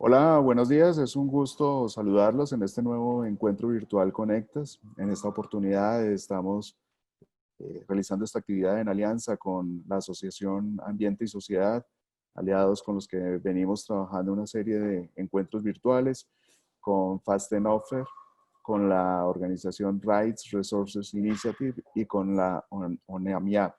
Hola, buenos días. Es un gusto saludarlos en este nuevo encuentro virtual Conectas. En esta oportunidad estamos realizando esta actividad en alianza con la Asociación Ambiente y Sociedad, aliados con los que venimos trabajando una serie de encuentros virtuales, con Fast and Offer, con la organización Rights Resources Initiative y con la ONEAMIAP.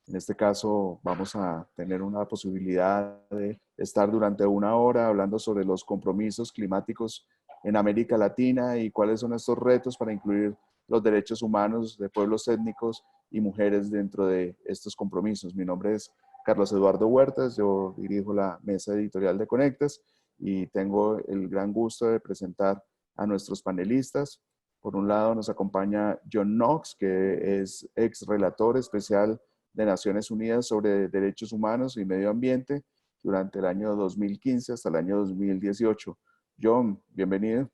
En este caso vamos a tener una posibilidad de estar durante una hora hablando sobre los compromisos climáticos en América Latina y cuáles son estos retos para incluir los derechos humanos de pueblos étnicos y mujeres dentro de estos compromisos. Mi nombre es Carlos Eduardo Huertas, yo dirijo la mesa editorial de Conectas y tengo el gran gusto de presentar a nuestros panelistas. Por un lado nos acompaña John Knox, que es ex relator especial de Naciones Unidas sobre Derechos Humanos y Medio Ambiente durante el año 2015 hasta el año 2018. John, bienvenido.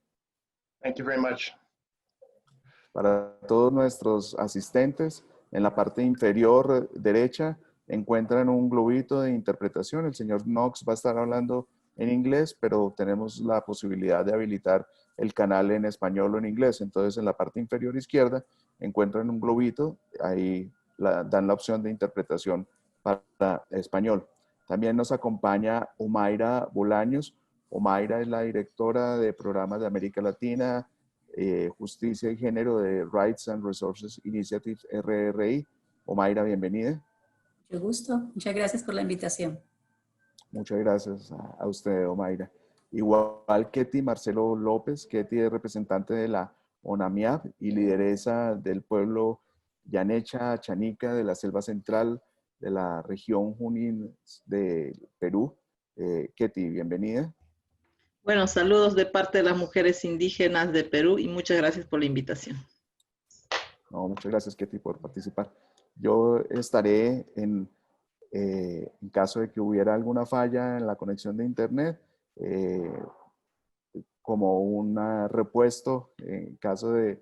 Thank you very much. Para todos nuestros asistentes, en la parte inferior derecha encuentran un globito de interpretación. El señor Knox va a estar hablando en inglés, pero tenemos la posibilidad de habilitar el canal en español o en inglés. Entonces, en la parte inferior izquierda encuentran un globito, ahí dan la opción de interpretación para español. También nos acompaña Omaira Bolaños. Omaira es la directora de programas de América Latina, Justicia y Género de Rights and Resources Initiative, RRI. Omaira, bienvenida. Mucho gusto. Muchas gracias por la invitación. Muchas gracias a usted, Omaira. Igual Ketty Marcelo López. Ketty es representante de la ONAMIAP y lideresa del pueblo Yanecha Chanica de la Selva Central de la región Junín de Perú. Ketty, bienvenida. Bueno, saludos de parte de las mujeres indígenas de Perú y muchas gracias por la invitación. No, muchas gracias, Ketty, por participar. Yo estaré en caso de que hubiera alguna falla en la conexión de internet, como un repuesto en caso de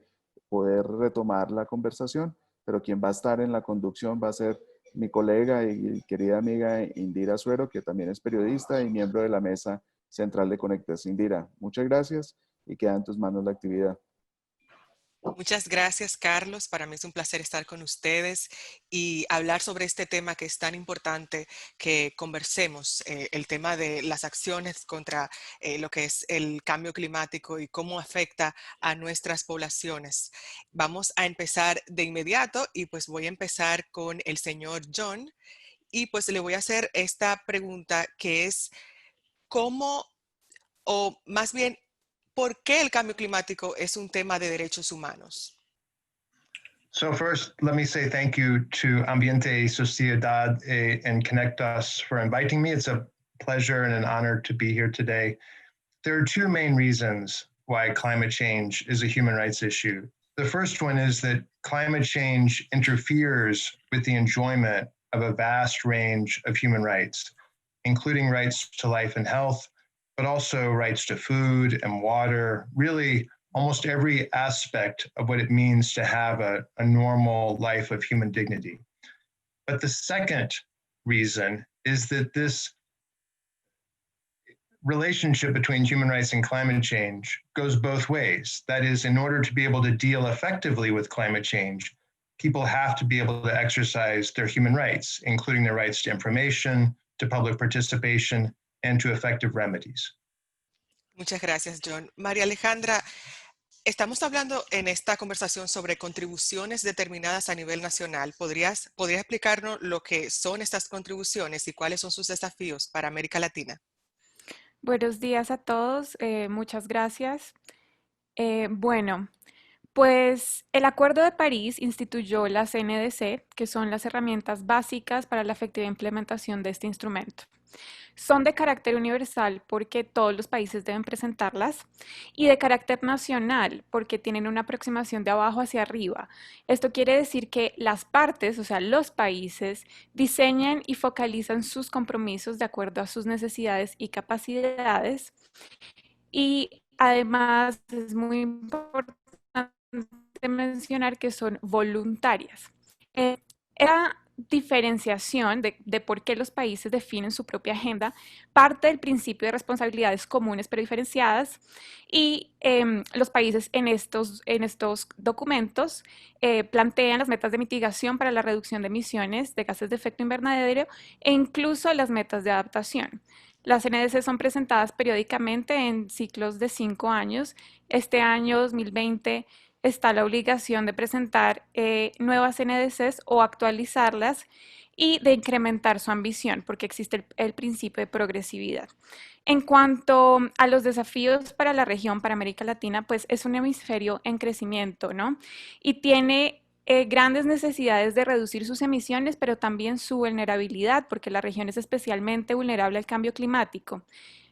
poder retomar la conversación, pero quien va a estar en la conducción va a ser mi colega y querida amiga Indira Suero, que también es periodista y miembro de la mesa central de Conectas. Indira, muchas gracias y queda en tus manos la actividad. Muchas gracias, Carlos. Para mí es un placer estar con ustedes y hablar sobre este tema que es tan importante que conversemos, el tema de las acciones contra lo que es el cambio climático y cómo afecta a nuestras poblaciones. Vamos a empezar de inmediato y pues voy a empezar con el señor John y pues le voy a hacer esta pregunta que es ¿cómo o más bien ¿por qué el cambio climático es un tema de derechos humanos? So first, let me say thank you to Ambiente y Sociedad and Conectas for inviting me. It's a pleasure and an honor to be here today. There are two main reasons why climate change is a human rights issue. The first one is that climate change interferes with the enjoyment of a vast range of human rights, including rights to life and health, but also rights to food and water, really almost every aspect of what it means to have a normal life of human dignity. But the second reason is that this relationship between human rights and climate change goes both ways. That is, in order to be able to deal effectively with climate change, people have to be able to exercise their human rights, including their rights to information, to public participation, and to effective remedies. Muchas gracias, John. María Alejandra, estamos hablando en esta conversación sobre contribuciones determinadas a nivel nacional. ¿Podría explicarnos lo que son estas contribuciones y cuáles son sus desafíos para América Latina? Buenos días a todos, muchas gracias. Bueno, pues el Acuerdo de París instituyó las NDC, que son las herramientas básicas para la efectiva implementación de este instrumento. Son de carácter universal porque todos los países deben presentarlas y de carácter nacional porque tienen una aproximación de abajo hacia arriba. Esto quiere decir que las partes, o sea, los países, diseñan y focalizan sus compromisos de acuerdo a sus necesidades y capacidades. Y además es muy importante mencionar que son voluntarias. Era diferenciación de por qué los países definen su propia agenda parte del principio de responsabilidades comunes pero diferenciadas y los países en estos documentos plantean las metas de mitigación para la reducción de emisiones de gases de efecto invernadero e incluso las metas de adaptación. Las NDC son presentadas periódicamente en ciclos de 5 años. Este año 2020 está la obligación de presentar nuevas NDCs o actualizarlas y de incrementar su ambición, porque existe el principio de progresividad. En cuanto a los desafíos para la región, para América Latina, pues es un hemisferio en crecimiento, ¿no? Y tiene grandes necesidades de reducir sus emisiones, pero también su vulnerabilidad, porque la región es especialmente vulnerable al cambio climático.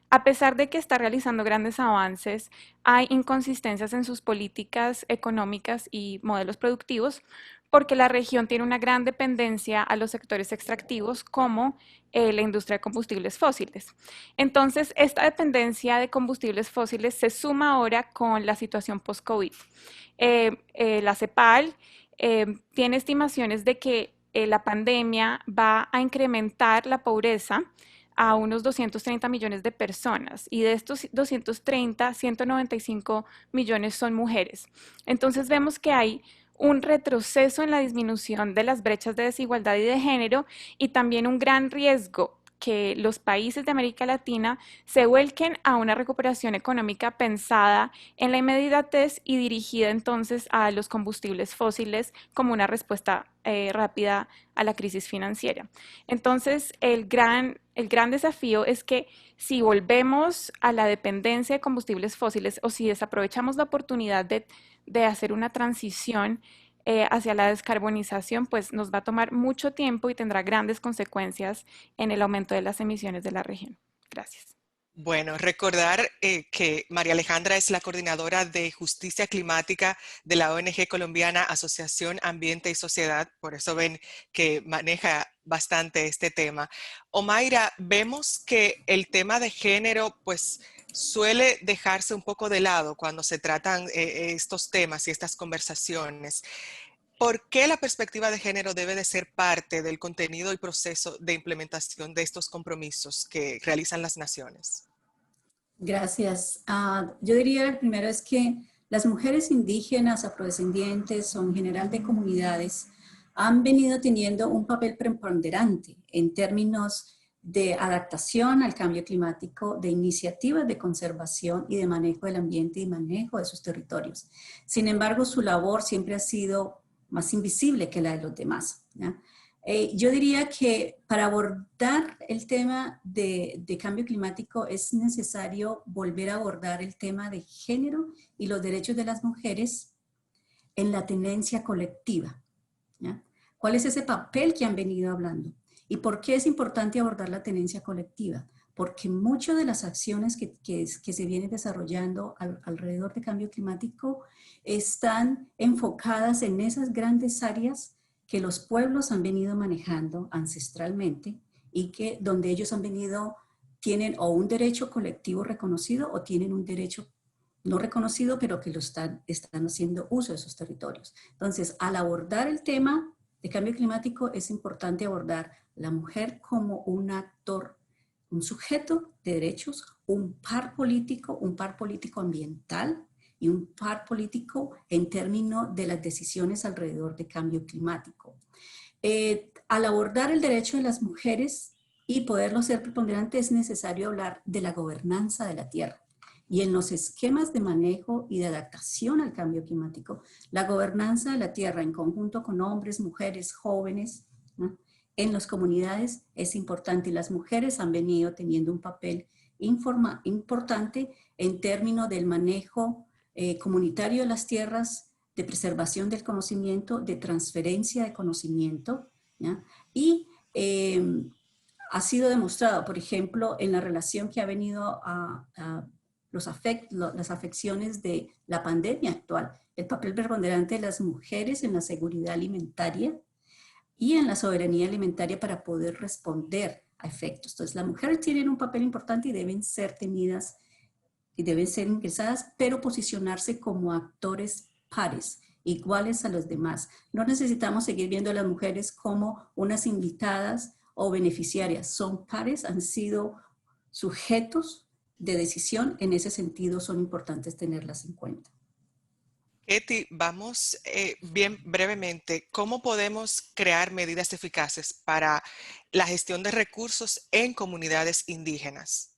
A pesar de que está realizando grandes avances, hay inconsistencias en sus políticas económicas y modelos productivos, porque la región tiene una gran dependencia a los sectores extractivos como la industria de combustibles fósiles. Entonces, esta dependencia de combustibles fósiles se suma ahora con la situación post-COVID. La CEPAL tiene estimaciones de que la pandemia va a incrementar la pobreza a unos 230 millones de personas y de estos 230, 195 millones son mujeres. Entonces vemos que hay un retroceso en la disminución de las brechas de desigualdad y de género y también un gran riesgo que los países de América Latina se vuelquen a una recuperación económica pensada en la inmediatez y dirigida entonces a los combustibles fósiles como una respuesta rápida a la crisis financiera. Entonces, el gran desafío es que si volvemos a la dependencia de combustibles fósiles o si desaprovechamos la oportunidad de hacer una transición hacia la descarbonización, pues nos va a tomar mucho tiempo y tendrá grandes consecuencias en el aumento de las emisiones de la región. Gracias. Bueno, recordar que María Alejandra es la coordinadora de justicia climática de la ONG colombiana Asociación Ambiente y Sociedad, por eso ven que maneja bastante este tema. Omaira, vemos que el tema de género pues suele dejarse un poco de lado cuando se tratan estos temas y estas conversaciones. ¿Por qué la perspectiva de género debe de ser parte del contenido y proceso de implementación de estos compromisos que realizan las naciones? Gracias. Yo diría el primero es que las mujeres indígenas, afrodescendientes o en general de comunidades han venido teniendo un papel preponderante en términos de adaptación al cambio climático, de iniciativas de conservación y de manejo del ambiente y manejo de sus territorios. Sin embargo, su labor siempre ha sido más invisible que la de los demás, ¿ya? Yo diría que para abordar el tema de cambio climático es necesario volver a abordar el tema de género y los derechos de las mujeres en la tendencia colectiva, ¿ya? ¿Cuál es ese papel que han venido hablando? ¿Y por qué es importante abordar la tenencia colectiva? Porque muchas de las acciones que se vienen desarrollando alrededor de cambio climático están enfocadas en esas grandes áreas que los pueblos han venido manejando ancestralmente y que donde ellos tienen o un derecho colectivo reconocido o tienen un derecho no reconocido, pero que están haciendo uso de esos territorios. Entonces, al abordar el tema de cambio climático, es importante abordar la mujer como un actor, un sujeto de derechos, un par político ambiental y un par político en términos de las decisiones alrededor de cambio climático. Al abordar el derecho de las mujeres y poderlo ser preponderante, es necesario hablar de la gobernanza de la tierra. Y en los esquemas de manejo y de adaptación al cambio climático, la gobernanza de la tierra en conjunto con hombres, mujeres, jóvenes, ¿no?, en las comunidades es importante y las mujeres han venido teniendo un papel importante en términos del manejo comunitario de las tierras, de preservación del conocimiento, de transferencia de conocimiento, ¿ya? Y ha sido demostrado, por ejemplo, en la relación que ha venido las afecciones de la pandemia actual, el papel preponderante de las mujeres en la seguridad alimentaria y en la soberanía alimentaria para poder responder a efectos. Entonces, las mujeres tienen un papel importante y deben ser tenidas y deben ser ingresadas, pero posicionarse como actores pares iguales a los demás. No necesitamos seguir viendo a las mujeres como unas invitadas o beneficiarias. Son pares, han sido sujetos de decisión. En ese sentido, son importantes tenerlas en cuenta. Ketty, vamos bien brevemente. ¿Cómo podemos crear medidas eficaces para la gestión de recursos en comunidades indígenas?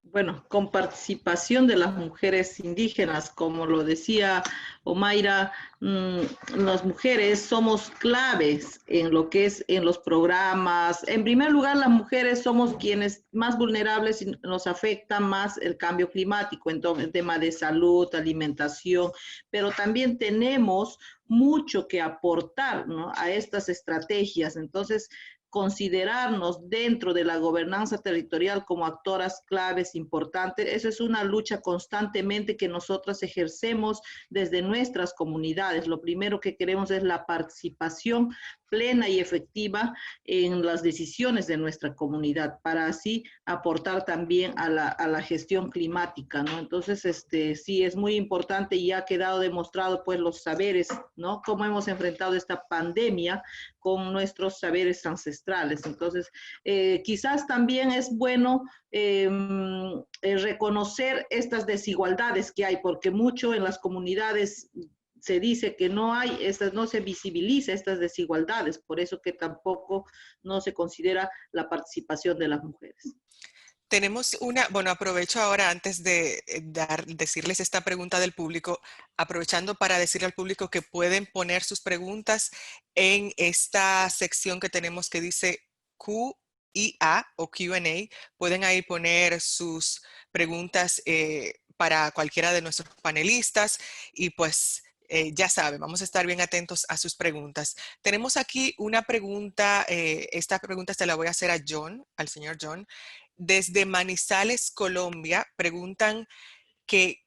Bueno, con participación de las mujeres indígenas, como lo decía Omaira, las mujeres somos claves en lo que es en los programas. En primer lugar, las mujeres somos quienes más vulnerables y nos afecta más el cambio climático, entonces, el tema de salud, alimentación, pero también tenemos mucho que aportar, ¿no?, a estas estrategias. Entonces, considerarnos dentro de la gobernanza territorial como actoras claves importantes. Eso es una lucha constantemente que nosotras ejercemos desde nuestras comunidades. Lo primero que queremos es la participación plena y efectiva en las decisiones de nuestra comunidad, para así aportar también a la gestión climática, ¿no? Entonces, sí, es muy importante y ha quedado demostrado, pues, los saberes, ¿no?, cómo hemos enfrentado esta pandemia con nuestros saberes ancestrales. Entonces, quizás también es bueno reconocer estas desigualdades que hay, porque mucho en las comunidades se dice que no se visibiliza estas desigualdades, por eso que tampoco no se considera la participación de las mujeres. Tenemos bueno, aprovecho ahora antes de decirles esta pregunta del público, aprovechando para decirle al público que pueden poner sus preguntas en esta sección que tenemos que dice Q&A o Q&A. Pueden ahí poner sus preguntas para cualquiera de nuestros panelistas y pues ya saben, vamos a estar bien atentos a sus preguntas. Tenemos aquí una pregunta, esta pregunta se la voy a hacer a John, al señor John. Desde Manizales, Colombia, preguntan ¿qué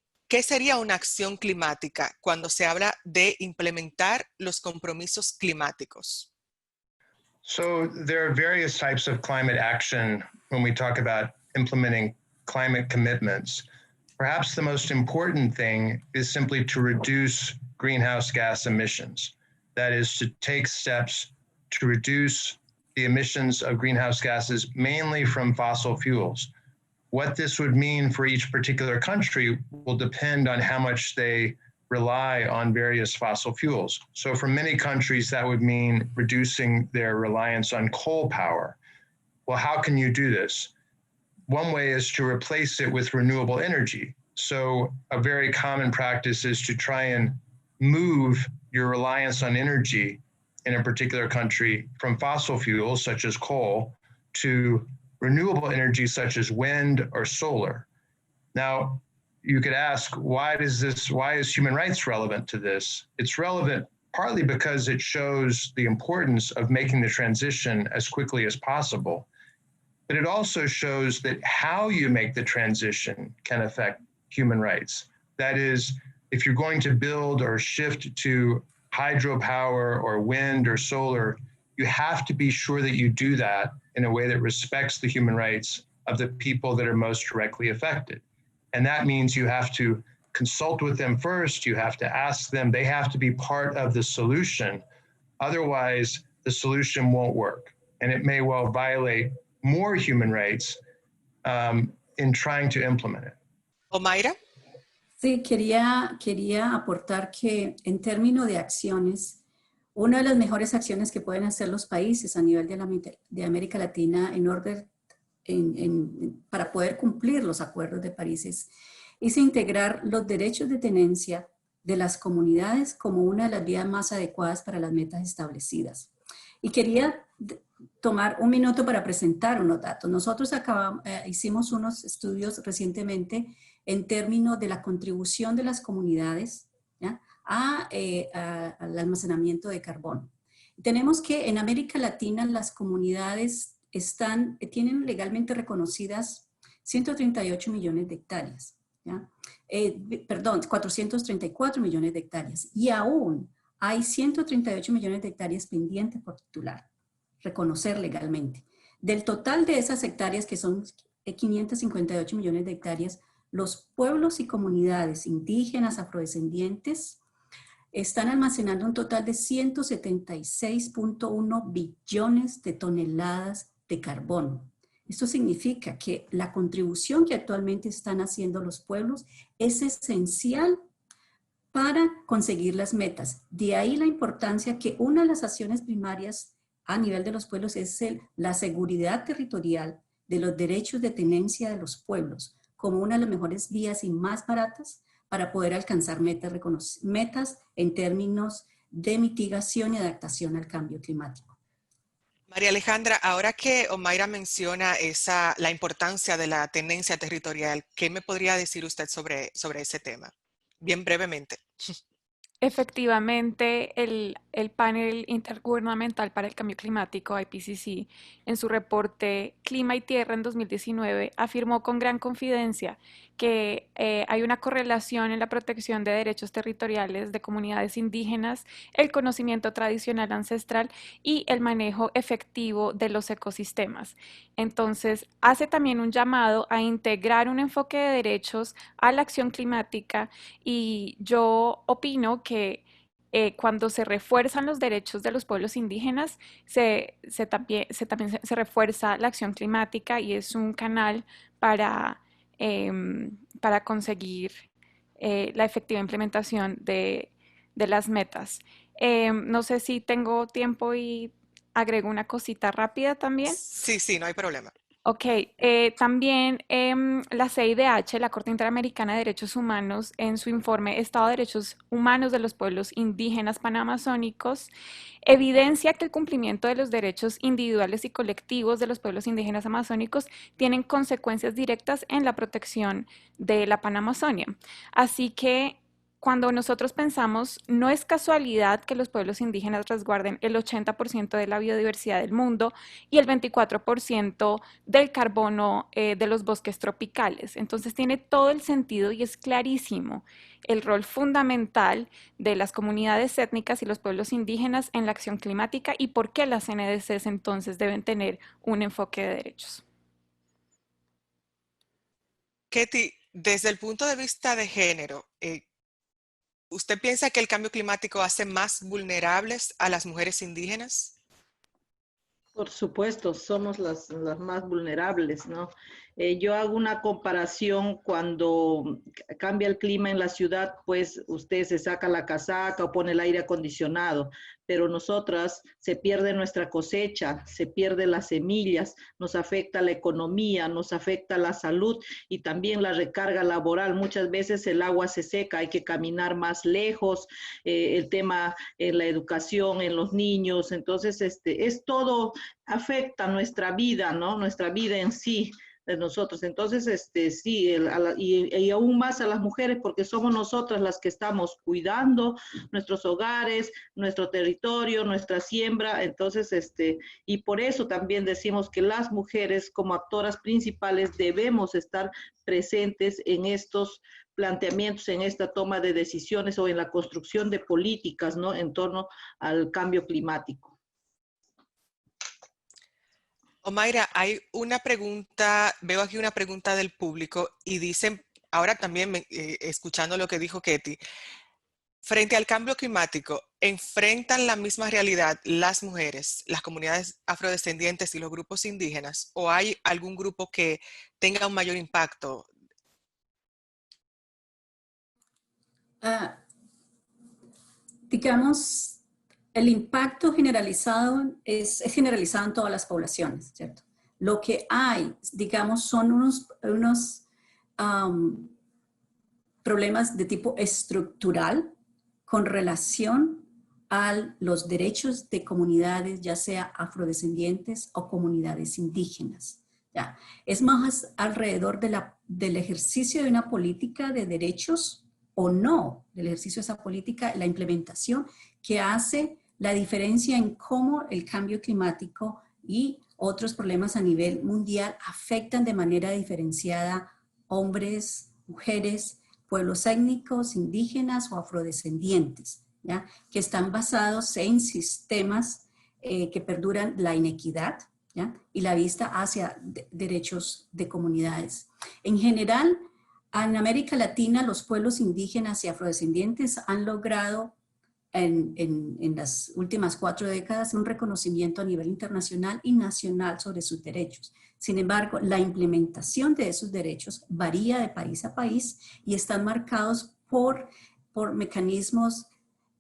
sería una acción climática cuando se habla de implementar los compromisos climáticos? So there are various types of climate action when we talk about implementing climate commitments. Perhaps the most important thing is simply to reduce greenhouse gas emissions. That is, to take steps to reduce the emissions of greenhouse gases, mainly from fossil fuels. What this would mean for each particular country will depend on how much they rely on various fossil fuels. So for many countries, that would mean reducing their reliance on coal power. Well, how can you do this? One way is to replace it with renewable energy. So a very common practice is to try and move your reliance on energy in a particular country from fossil fuels, such as coal, to renewable energy, such as wind or solar. Now, you could ask, why is human rights relevant to this? It's relevant partly because it shows the importance of making the transition as quickly as possible. But it also shows that how you make the transition can affect human rights. That is, if you're going to build or shift to hydropower or wind or solar, you have to be sure that you do that in a way that respects the human rights of the people that are most directly affected. And that means you have to consult with them first, you have to ask them, they have to be part of the solution. Otherwise, the solution won't work. And it may well violate more human rights in trying to implement it. Omaira? Sí, quería aportar que en términos de acciones, una de las mejores acciones que pueden hacer los países a nivel de América Latina para poder cumplir los acuerdos de París es integrar los derechos de tenencia de las comunidades como una de las vías más adecuadas para las metas establecidas. Y quería tomar un minuto para presentar unos datos. Nosotros hicimos unos estudios recientemente en términos de la contribución de las comunidades, ¿ya?, al almacenamiento de carbono. Tenemos que en América Latina las comunidades tienen legalmente reconocidas 138 millones de hectáreas, ¿ya? 434 millones de hectáreas, y aún hay 138 millones de hectáreas pendientes por titular, reconocer legalmente. Del total de esas hectáreas, que son 558 millones de hectáreas, los pueblos y comunidades indígenas, afrodescendientes, están almacenando un total de 176.1 billones de toneladas de carbono. Esto significa que la contribución que actualmente están haciendo los pueblos es esencial para conseguir las metas. De ahí la importancia que una de las acciones primarias a nivel de los pueblos es la seguridad territorial de los derechos de tenencia de los pueblos como una de las mejores vías y más baratas para poder alcanzar metas en términos de mitigación y adaptación al cambio climático. María Alejandra, ahora que Omaira menciona la importancia de la tenencia territorial, ¿qué me podría decir usted sobre ese tema? Bien brevemente. Efectivamente, el Panel Intergubernamental para el Cambio Climático, IPCC, en su reporte Clima y Tierra en 2019, afirmó con gran confidencia que hay una correlación en la protección de derechos territoriales de comunidades indígenas, el conocimiento tradicional ancestral y el manejo efectivo de los ecosistemas. Entonces, hace también un llamado a integrar un enfoque de derechos a la acción climática y yo opino que cuando se refuerzan los derechos de los pueblos indígenas, también se refuerza la acción climática y es un canal para conseguir la efectiva implementación de las metas. No sé si tengo tiempo y agrego una cosita rápida también. Sí, no hay problema. Ok, también la CIDH, la Corte Interamericana de Derechos Humanos, en su informe Estado de Derechos Humanos de los Pueblos Indígenas Panamazónicos, evidencia que el cumplimiento de los derechos individuales y colectivos de los pueblos indígenas amazónicos tienen consecuencias directas en la protección de la Panamazonia. Así que cuando nosotros pensamos, no es casualidad que los pueblos indígenas resguarden el 80% de la biodiversidad del mundo y el 24% del carbono de los bosques tropicales. Entonces tiene todo el sentido y es clarísimo el rol fundamental de las comunidades étnicas y los pueblos indígenas en la acción climática y por qué las NDCs entonces deben tener un enfoque de derechos. Ketty, desde el punto de vista de género, ¿usted piensa que el cambio climático hace más vulnerables a las mujeres indígenas? Por supuesto, somos las más vulnerables, ¿no? Yo hago una comparación cuando cambia el clima en la ciudad, pues usted se saca la casaca o pone el aire acondicionado, pero nosotras se pierde nuestra cosecha, se pierden las semillas, nos afecta la economía, nos afecta la salud y también la recarga laboral. Muchas veces el agua se seca, hay que caminar más lejos, el tema en la educación, en los niños, entonces es todo, afecta nuestra vida, ¿no? Nuestra vida en sí de nosotros. Entonces, sí, y aún más a las mujeres, porque somos nosotras las que estamos cuidando nuestros hogares, nuestro territorio, nuestra siembra. Entonces, y por eso también decimos que las mujeres como actoras principales debemos estar presentes en estos planteamientos, en esta toma de decisiones o en la construcción de políticas, ¿no? En torno al cambio climático. Omaira, hay una pregunta, veo aquí una pregunta del público y dicen, ahora también escuchando lo que dijo Ketty, frente al cambio climático, ¿enfrentan la misma realidad las mujeres, las comunidades afrodescendientes y los grupos indígenas? ¿O hay algún grupo que tenga un mayor impacto? Digamos, el impacto generalizado es generalizado en todas las poblaciones, ¿cierto? Lo que hay, digamos, son unos problemas de tipo estructural con relación a los derechos de comunidades, ya sea afrodescendientes o comunidades indígenas. ¿Ya? Es más alrededor del ejercicio de una política de derechos o no, del ejercicio de esa política, la implementación que hace la diferencia en cómo el cambio climático y otros problemas a nivel mundial afectan de manera diferenciada hombres, mujeres, pueblos étnicos, indígenas o afrodescendientes, ¿ya? Que están basados en sistemas que perduran la inequidad, ¿ya? Y la vista hacia derechos de comunidades. En general, en América Latina, los pueblos indígenas y afrodescendientes han logrado en las últimas 4 décadas un reconocimiento a nivel internacional y nacional sobre sus derechos. Sin embargo, la implementación de esos derechos varía de país a país y están marcados por mecanismos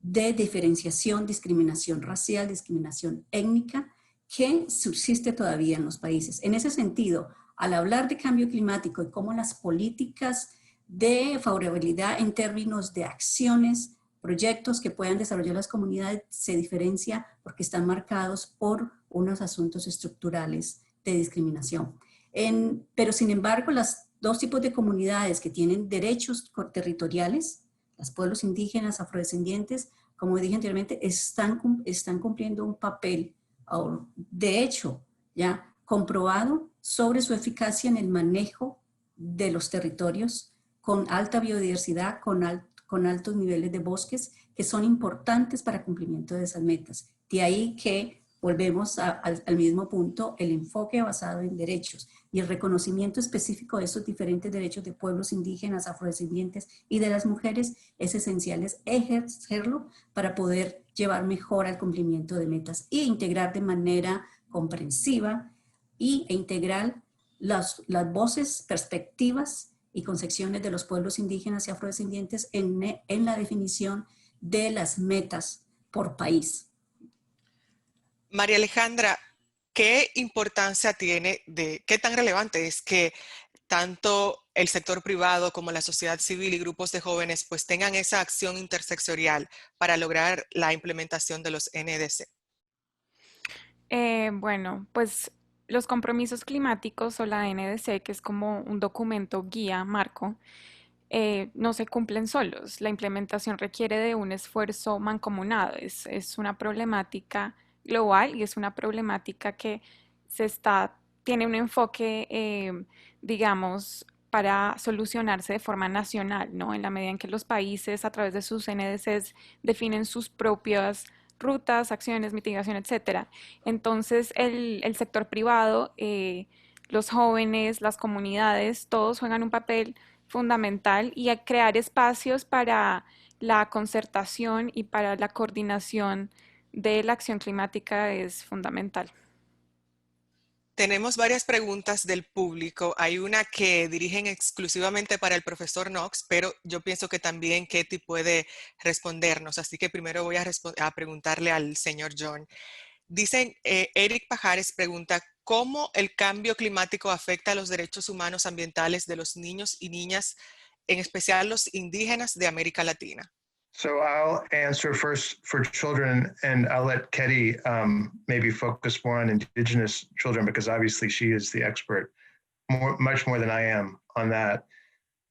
de diferenciación, discriminación racial, discriminación étnica, que subsiste todavía en los países. En ese sentido, al hablar de cambio climático y cómo las políticas de favorabilidad en términos de acciones, proyectos que puedan desarrollar las comunidades se diferencia porque están marcados por unos asuntos estructurales de discriminación. Pero sin embargo, los dos tipos de comunidades que tienen derechos territoriales, los pueblos indígenas, afrodescendientes, como dije anteriormente, están cumpliendo un papel, de hecho, ya comprobado sobre su eficacia en el manejo de los territorios con alta biodiversidad, con altos niveles de bosques, que son importantes para el cumplimiento de esas metas. De ahí que volvemos al mismo punto, el enfoque basado en derechos y el reconocimiento específico de esos diferentes derechos de pueblos indígenas, afrodescendientes y de las mujeres es esencial ejercerlo para poder llevar mejor al cumplimiento de metas e integrar de manera comprensiva e integral las voces, perspectivas y concepciones de los pueblos indígenas y afrodescendientes en la definición de las metas por país. María Alejandra, ¿qué importancia tiene, qué tan relevante es que tanto el sector privado como la sociedad civil y grupos de jóvenes pues tengan esa acción intersectorial para lograr la implementación de los NDC? Bueno, pues los compromisos climáticos o la NDC, que es como un documento guía, marco, no se cumplen solos. La implementación requiere de un esfuerzo mancomunado. Es una problemática global y es una problemática que tiene un enfoque, digamos, para solucionarse de forma nacional, ¿no? En la medida en que los países a través de sus NDCs definen sus propias rutas, acciones, mitigación, etcétera. Entonces, el sector privado, los jóvenes, las comunidades, todos juegan un papel fundamental y a crear espacios para la concertación y para la coordinación de la acción climática es fundamental. Tenemos varias preguntas del público. Hay una que dirigen exclusivamente para el profesor Knox, pero yo pienso que también Ketty puede respondernos. Así que primero voy a preguntarle al señor John. Dicen, Eric Pajares pregunta, ¿cómo el cambio climático afecta a los derechos humanos ambientales de los niños y niñas, en especial los indígenas de América Latina? So I'll answer first for children, and I'll let Ketty maybe focus more on Indigenous children, because obviously she is the expert, much more than I am on that.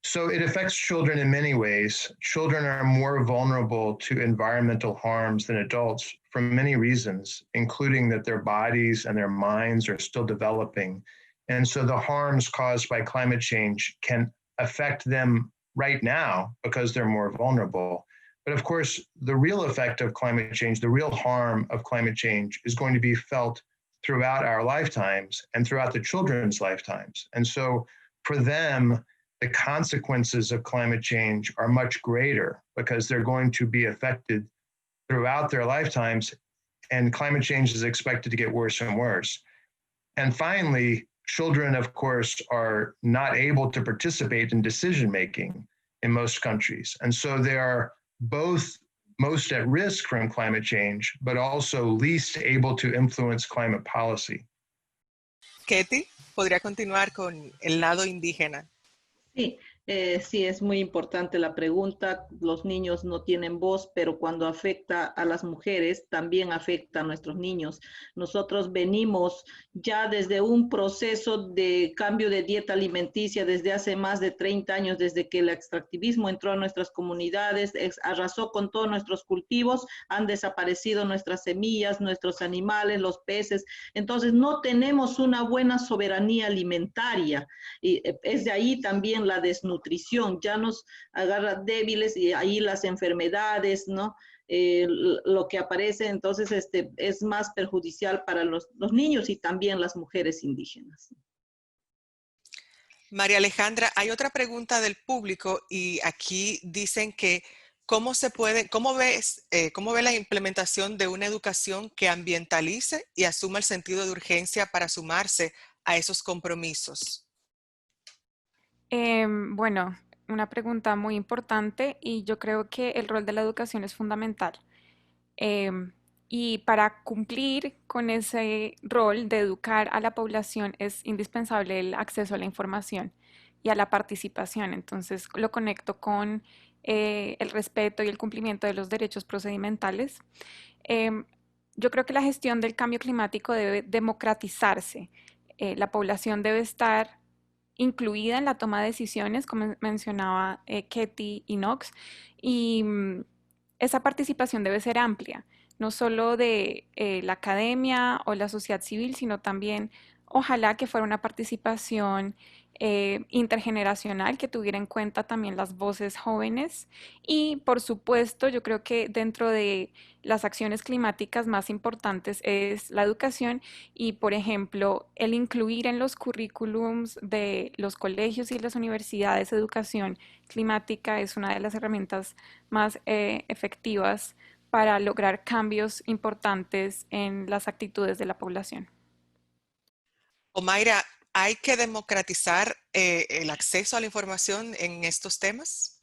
So it affects children in many ways. Children are more vulnerable to environmental harms than adults for many reasons, including that their bodies and their minds are still developing. And so the harms caused by climate change can affect them right now because they're more vulnerable. But of course, the real effect of climate change, the real harm of climate change is going to be felt throughout our lifetimes and throughout the children's lifetimes. And so for them, the consequences of climate change are much greater because they're going to be affected throughout their lifetimes, and climate change is expected to get worse and worse. And finally, children, of course, are not able to participate in decision-making in most countries. And so they are both most at risk from climate change, but also least able to influence climate policy. Ketty, ¿podría continuar con el lado indígena? Sí, sí, es muy importante la pregunta. Los niños no tienen voz, pero cuando afecta a las mujeres, también afecta a nuestros niños. Nosotros venimos ya desde un proceso de cambio de dieta alimenticia desde hace más de 30 años, desde que el extractivismo entró a nuestras comunidades, arrasó con todos nuestros cultivos, han desaparecido nuestras semillas, nuestros animales, los peces. Entonces, no tenemos una buena soberanía alimentaria. Y es de ahí también la desnutrición, ya nos agarra débiles y ahí las enfermedades, ¿no? Lo que aparece, entonces es más perjudicial para los niños y también las mujeres indígenas. María Alejandra, hay otra pregunta del público y aquí dicen que ¿cómo ve la implementación de una educación que ambientalice y asuma el sentido de urgencia para sumarse a esos compromisos? Bueno, una pregunta muy importante y yo creo que el rol de la educación es fundamental. Y para cumplir con ese rol de educar a la población es indispensable el acceso a la información y a la participación. Entonces lo conecto con el respeto y el cumplimiento de los derechos procedimentales. Em, yo creo que la gestión del cambio climático debe democratizarse. La población debe estar incluida en la toma de decisiones, como mencionaba Ketty y Knox, y esa participación debe ser amplia, no solo de la academia o la sociedad civil, sino también ojalá que fuera una participación intergeneracional que tuviera en cuenta también las voces jóvenes y por supuesto yo creo que dentro de las acciones climáticas más importantes es la educación y por ejemplo el incluir en los currículums de los colegios y las universidades educación climática es una de las herramientas más efectivas para lograr cambios importantes en las actitudes de la población. Omaira, ¿hay que democratizar el acceso a la información en estos temas?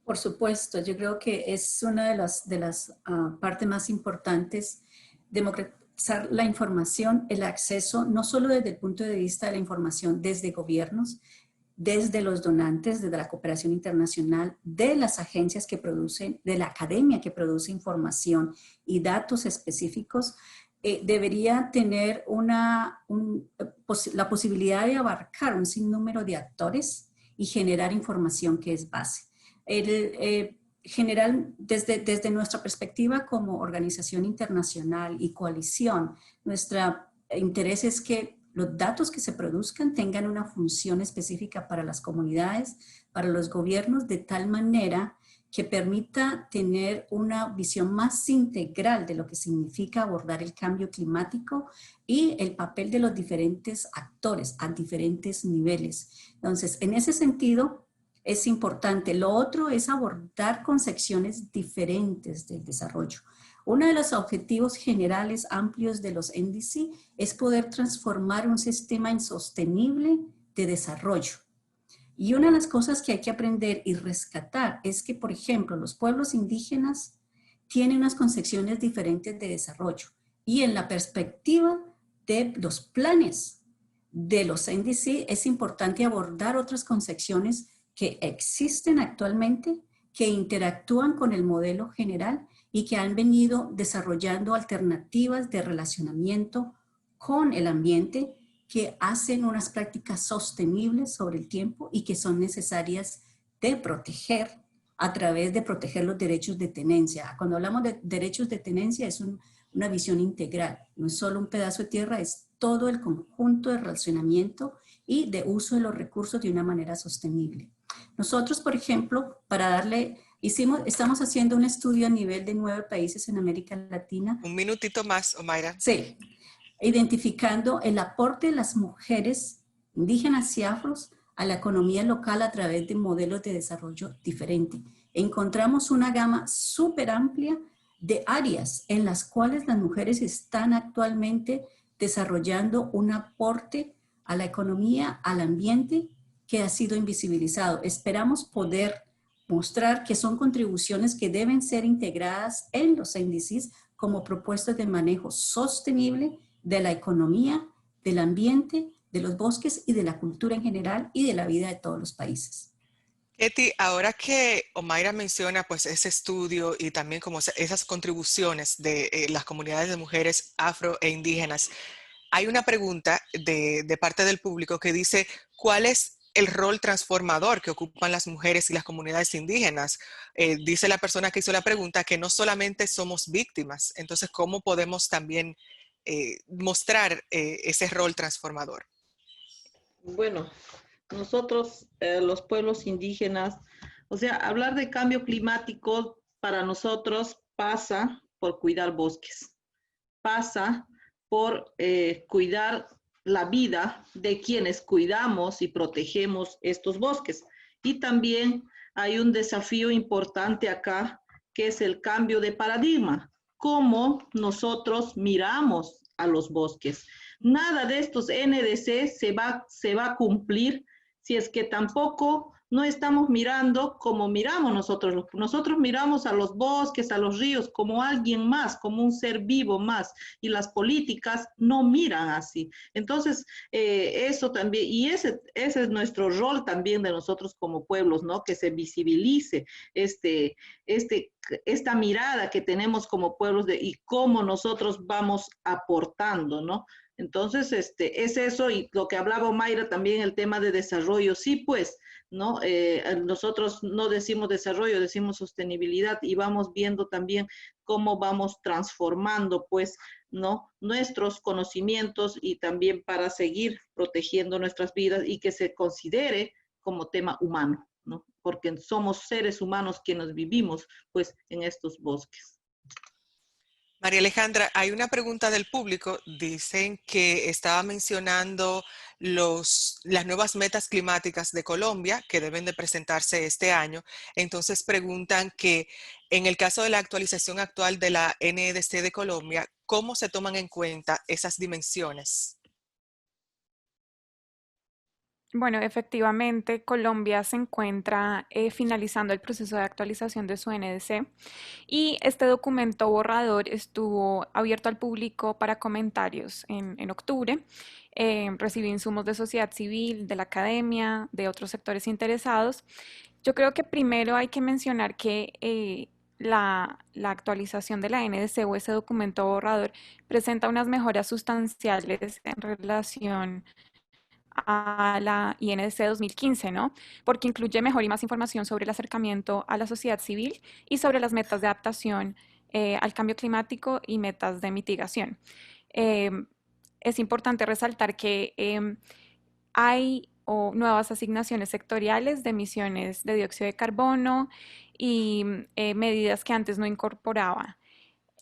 Por supuesto, yo creo que es una de las partes más importantes, democratizar la información, el acceso, no solo desde el punto de vista de la información desde gobiernos, desde los donantes, desde la cooperación internacional, de las agencias que producen, de la academia que produce información y datos específicos, debería tener la posibilidad de abarcar un sinnúmero de actores y generar información que es base. General, desde nuestra perspectiva como organización internacional y coalición, nuestro interés es que los datos que se produzcan tengan una función específica para las comunidades, para los gobiernos, de tal manera que permita tener una visión más integral de lo que significa abordar el cambio climático y el papel de los diferentes actores a diferentes niveles. Entonces, en ese sentido, es importante. Lo otro es abordar concepciones diferentes del desarrollo. Uno de los objetivos generales amplios de los NDC es poder transformar un sistema insostenible de desarrollo. Y una de las cosas que hay que aprender y rescatar es que, por ejemplo, los pueblos indígenas tienen unas concepciones diferentes de desarrollo. Y en la perspectiva de los planes de los NDC es importante abordar otras concepciones que existen actualmente, que interactúan con el modelo general y que han venido desarrollando alternativas de relacionamiento con el ambiente que hacen unas prácticas sostenibles sobre el tiempo y que son necesarias de proteger a través de proteger los derechos de tenencia. Cuando hablamos de derechos de tenencia es una visión integral, no es solo un pedazo de tierra, es todo el conjunto de relacionamiento y de uso de los recursos de una manera sostenible. Nosotros, por ejemplo, estamos haciendo un estudio a nivel de 9 países en América Latina. Un minutito más, Omaira. Sí, identificando el aporte de las mujeres indígenas y afros a la economía local a través de modelos de desarrollo diferentes. Encontramos una gama súper amplia de áreas en las cuales las mujeres están actualmente desarrollando un aporte a la economía, al ambiente, que ha sido invisibilizado. Esperamos poder mostrar que son contribuciones que deben ser integradas en los índices como propuestas de manejo sostenible de la economía, del ambiente, de los bosques y de la cultura en general y de la vida de todos los países. Ketty, ahora que Omaira menciona pues ese estudio y también como esas contribuciones de las comunidades de mujeres afro e indígenas, hay una pregunta de parte del público que dice, ¿cuál es el rol transformador que ocupan las mujeres y las comunidades indígenas? Dice la persona que hizo la pregunta que no solamente somos víctimas, entonces, ¿cómo podemos también mostrar ese rol transformador? Bueno, nosotros, los pueblos indígenas, o sea, hablar de cambio climático para nosotros pasa por cuidar bosques, pasa por cuidar la vida de quienes cuidamos y protegemos estos bosques y también hay un desafío importante acá, que es el cambio de paradigma. Cómo nosotros miramos a los bosques. Nada de estos NDC se va a cumplir si es que tampoco no estamos mirando como miramos nosotros. Nosotros miramos a los bosques, a los ríos como alguien más, como un ser vivo más, y las políticas no miran así. Entonces, eso también, y ese es nuestro rol también de nosotros como pueblos, ¿no? Que se visibilice esta mirada que tenemos como pueblos y cómo nosotros vamos aportando, ¿no? Entonces, es eso, y lo que hablaba Mayra también, el tema de desarrollo, sí, pues, ¿no? Nosotros no decimos desarrollo, decimos sostenibilidad, y vamos viendo también cómo vamos transformando, pues, ¿no? Nuestros conocimientos, y también para seguir protegiendo nuestras vidas y que se considere como tema humano, ¿no? Porque somos seres humanos quienes vivimos, pues, en estos bosques. María Alejandra, hay una pregunta del público. Dicen que estaba mencionando las nuevas metas climáticas de Colombia que deben de presentarse este año. Entonces preguntan que en el caso de la actualización actual de la NEDC de Colombia, ¿cómo se toman en cuenta esas dimensiones? Bueno, efectivamente, Colombia se encuentra finalizando el proceso de actualización de su NDC y este documento borrador estuvo abierto al público para comentarios en octubre. Recibí insumos de sociedad civil, de la academia, de otros sectores interesados. Yo creo que primero hay que mencionar que la actualización de la NDC o ese documento borrador presenta unas mejoras sustanciales en relación a la INDC 2015, ¿no? Porque incluye mejor y más información sobre el acercamiento a la sociedad civil y sobre las metas de adaptación al cambio climático y metas de mitigación. Es importante resaltar que hay nuevas asignaciones sectoriales de emisiones de dióxido de carbono y medidas que antes no incorporaba.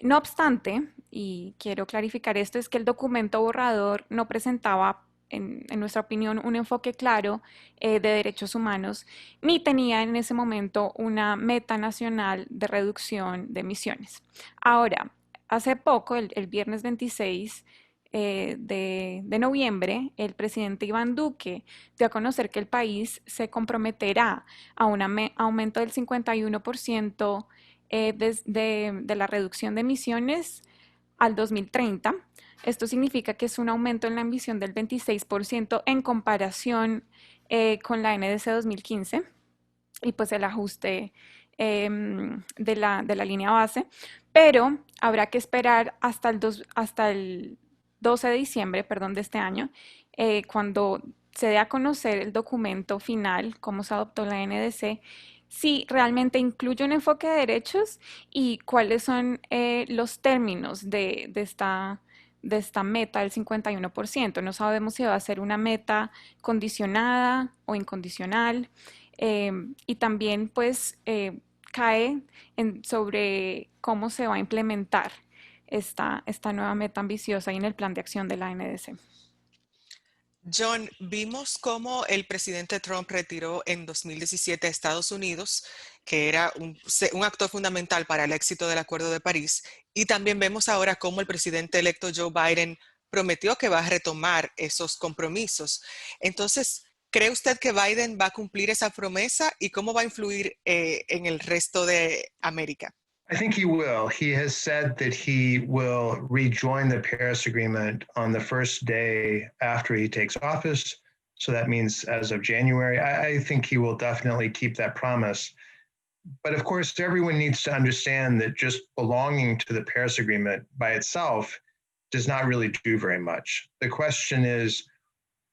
No obstante, y quiero clarificar esto, es que el documento borrador no presentaba, en nuestra opinión, un enfoque claro de derechos humanos, ni tenía en ese momento una meta nacional de reducción de emisiones. Ahora, hace poco, el viernes 26 de noviembre, el presidente Iván Duque dio a conocer que el país se comprometerá a un aumento del 51% de la reducción de emisiones al 2030. Esto significa que es un aumento en la ambición del 26% en comparación con la NDC 2015 y pues el ajuste de la línea base, pero habrá que esperar hasta el 12 de diciembre, perdón, de este año, cuando se dé a conocer el documento final, cómo se adoptó la NDC, si realmente incluye un enfoque de derechos y cuáles son los términos de esta meta del 51%. No sabemos si va a ser una meta condicionada o incondicional. Y también pues cae sobre cómo se va a implementar esta nueva meta ambiciosa y en el plan de acción de la NDC. John, vimos cómo el presidente Trump retiró en 2017 a Estados Unidos, que era un actor fundamental para el éxito del Acuerdo de París, y también vemos ahora cómo el presidente electo Joe Biden prometió que va a retomar esos compromisos. Entonces, ¿cree usted que Biden va a cumplir esa promesa y cómo va a influir en el resto de América? I think he will. He has said that he will rejoin the Paris Agreement on the first day after he takes office. So that means as of January. I think he will definitely keep that promise. But of course, everyone needs to understand that just belonging to the Paris Agreement by itself does not really do very much. The question is,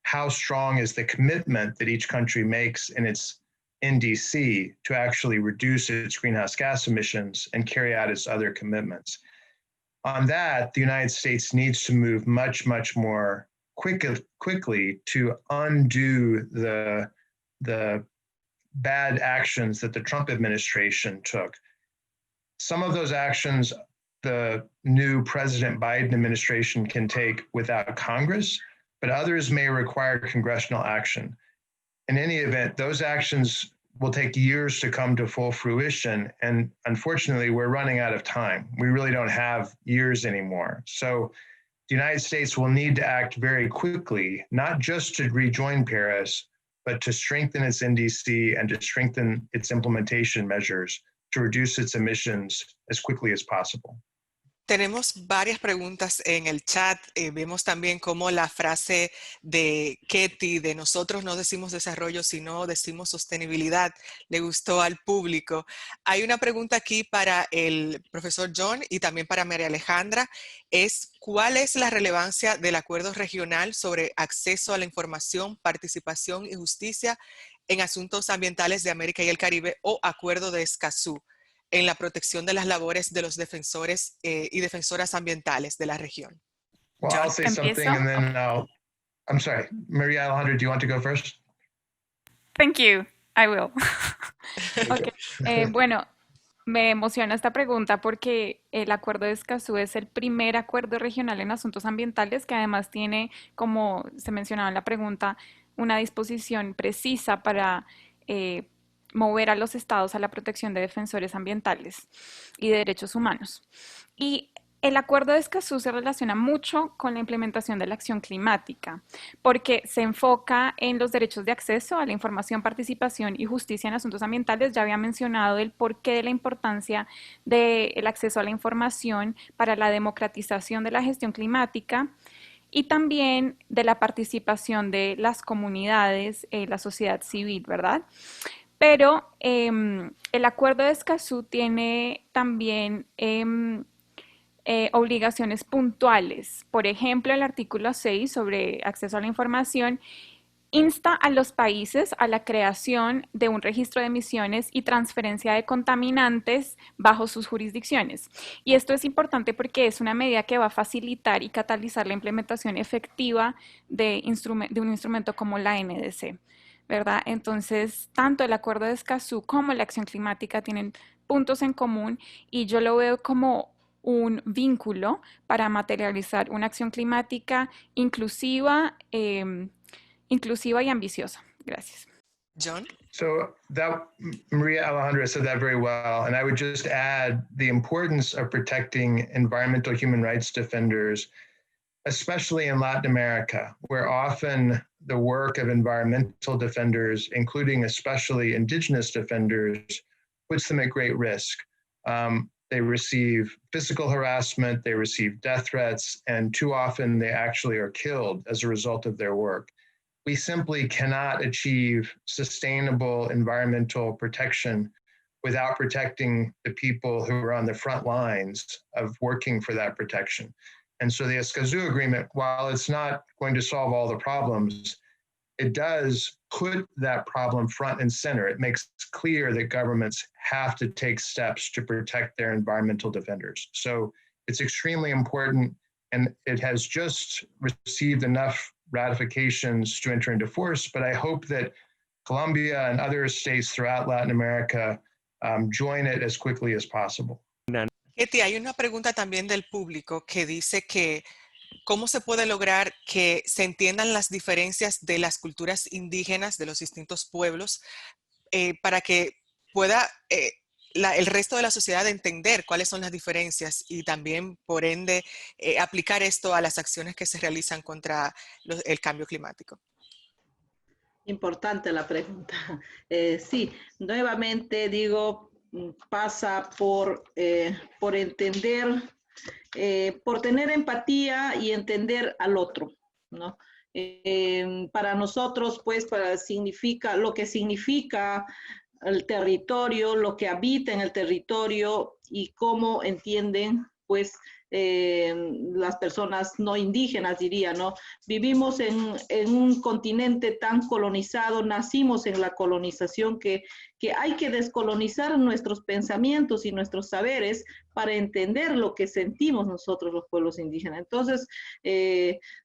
how strong is the commitment that each country makes in its NDC to actually reduce its greenhouse gas emissions and carry out its other commitments? On that, the United States needs to move much, much more quickly to undo the bad actions that the Trump administration took. Some of those actions the new President Biden administration can take without Congress, but others may require congressional action. In any event, those actions will take years to come to full fruition. And unfortunately, we're running out of time. We really don't have years anymore. So the United States will need to act very quickly, not just to rejoin Paris, but to strengthen its NDC and to strengthen its implementation measures to reduce its emissions as quickly as possible. Tenemos varias preguntas en el chat. Vemos también cómo la frase de Ketty, de nosotros no decimos desarrollo, sino decimos sostenibilidad, le gustó al público. Hay una pregunta aquí para el profesor John y también para María Alejandra. ¿Cuál es la relevancia del acuerdo regional sobre acceso a la información, participación y justicia en asuntos ambientales de América y el Caribe, o acuerdo de Escazú, en la protección de las labores de los defensores y defensoras ambientales de la región? Well, I'll say something and then I'm sorry, Maria Alejandra, do you want to go first? Thank you. I will. Okay. Bueno, me emociona esta pregunta porque el Acuerdo de Escazú es el primer acuerdo regional en asuntos ambientales que además tiene, como se mencionaba en la pregunta, una disposición precisa para mover a los estados a la protección de defensores ambientales y de derechos humanos. Y el Acuerdo de Escazú se relaciona mucho con la implementación de la acción climática, porque se enfoca en los derechos de acceso a la información, participación y justicia en asuntos ambientales. Ya había mencionado el porqué de la importancia del acceso a la información para la democratización de la gestión climática y también de la participación de las comunidades, la sociedad civil, ¿verdad? Pero el Acuerdo de Escazú tiene también obligaciones puntuales. Por ejemplo, el artículo 6 sobre acceso a la información insta a los países a la creación de un registro de emisiones y transferencia de contaminantes bajo sus jurisdicciones. Y esto es importante porque es una medida que va a facilitar y catalizar la implementación efectiva de un instrumento como la NDC, ¿verdad? Entonces, tanto el Acuerdo de Escazú como la acción climática tienen puntos en común y yo lo veo como un vínculo para materializar una acción climática inclusiva y ambiciosa. Gracias. John? So that Maria Alejandra said that very well. And I would just add the importance of protecting environmental human rights defenders, especially in Latin America, where often the work of environmental defenders, including especially indigenous defenders, puts them at great risk. They receive physical harassment, they receive death threats, and too often they actually are killed as a result of their work. We simply cannot achieve sustainable environmental protection without protecting the people who are on the front lines of working for that protection. And so the Escazú Agreement, while it's not going to solve all the problems, it does put that problem front and center. It makes clear that governments have to take steps to protect their environmental defenders. So it's extremely important, and it has just received enough ratifications to enter into force, but I hope that Colombia and other states throughout Latin America join it as quickly as possible. Ketty, hay una pregunta también del público que dice que ¿cómo se puede lograr que se entiendan las diferencias de las culturas indígenas de los distintos pueblos para que pueda el resto de la sociedad entender cuáles son las diferencias y también, por ende, aplicar esto a las acciones que se realizan contra el cambio climático? Importante la pregunta. Sí, nuevamente digo, pasa por entender, por tener empatía y entender al otro, ¿no? Para nosotros, pues, significa lo que significa el territorio, lo que habita en el territorio y cómo entienden, pues, las personas no indígenas, diría, ¿no? Vivimos en un continente tan colonizado, nacimos en la colonización que hay que descolonizar nuestros pensamientos y nuestros saberes para entender lo que sentimos nosotros los pueblos indígenas. Entonces,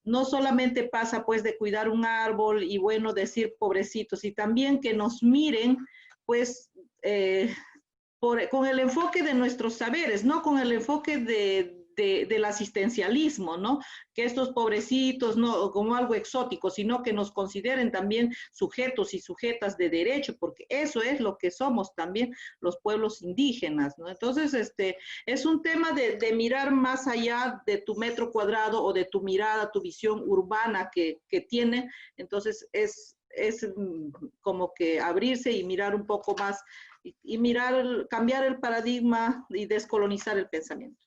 no solamente pasa pues de cuidar un árbol y bueno, decir pobrecitos, y también que nos miren pues con el enfoque de nuestros saberes, no con el enfoque del asistencialismo, ¿no? Que estos pobrecitos, no como algo exótico, sino que nos consideren también sujetos y sujetas de derecho, porque eso es lo que somos también los pueblos indígenas, ¿no? Entonces, es un tema de mirar más allá de tu metro cuadrado o de tu mirada, tu visión urbana que tiene. Entonces, es como que abrirse y mirar un poco más y mirar, cambiar el paradigma y descolonizar el pensamiento.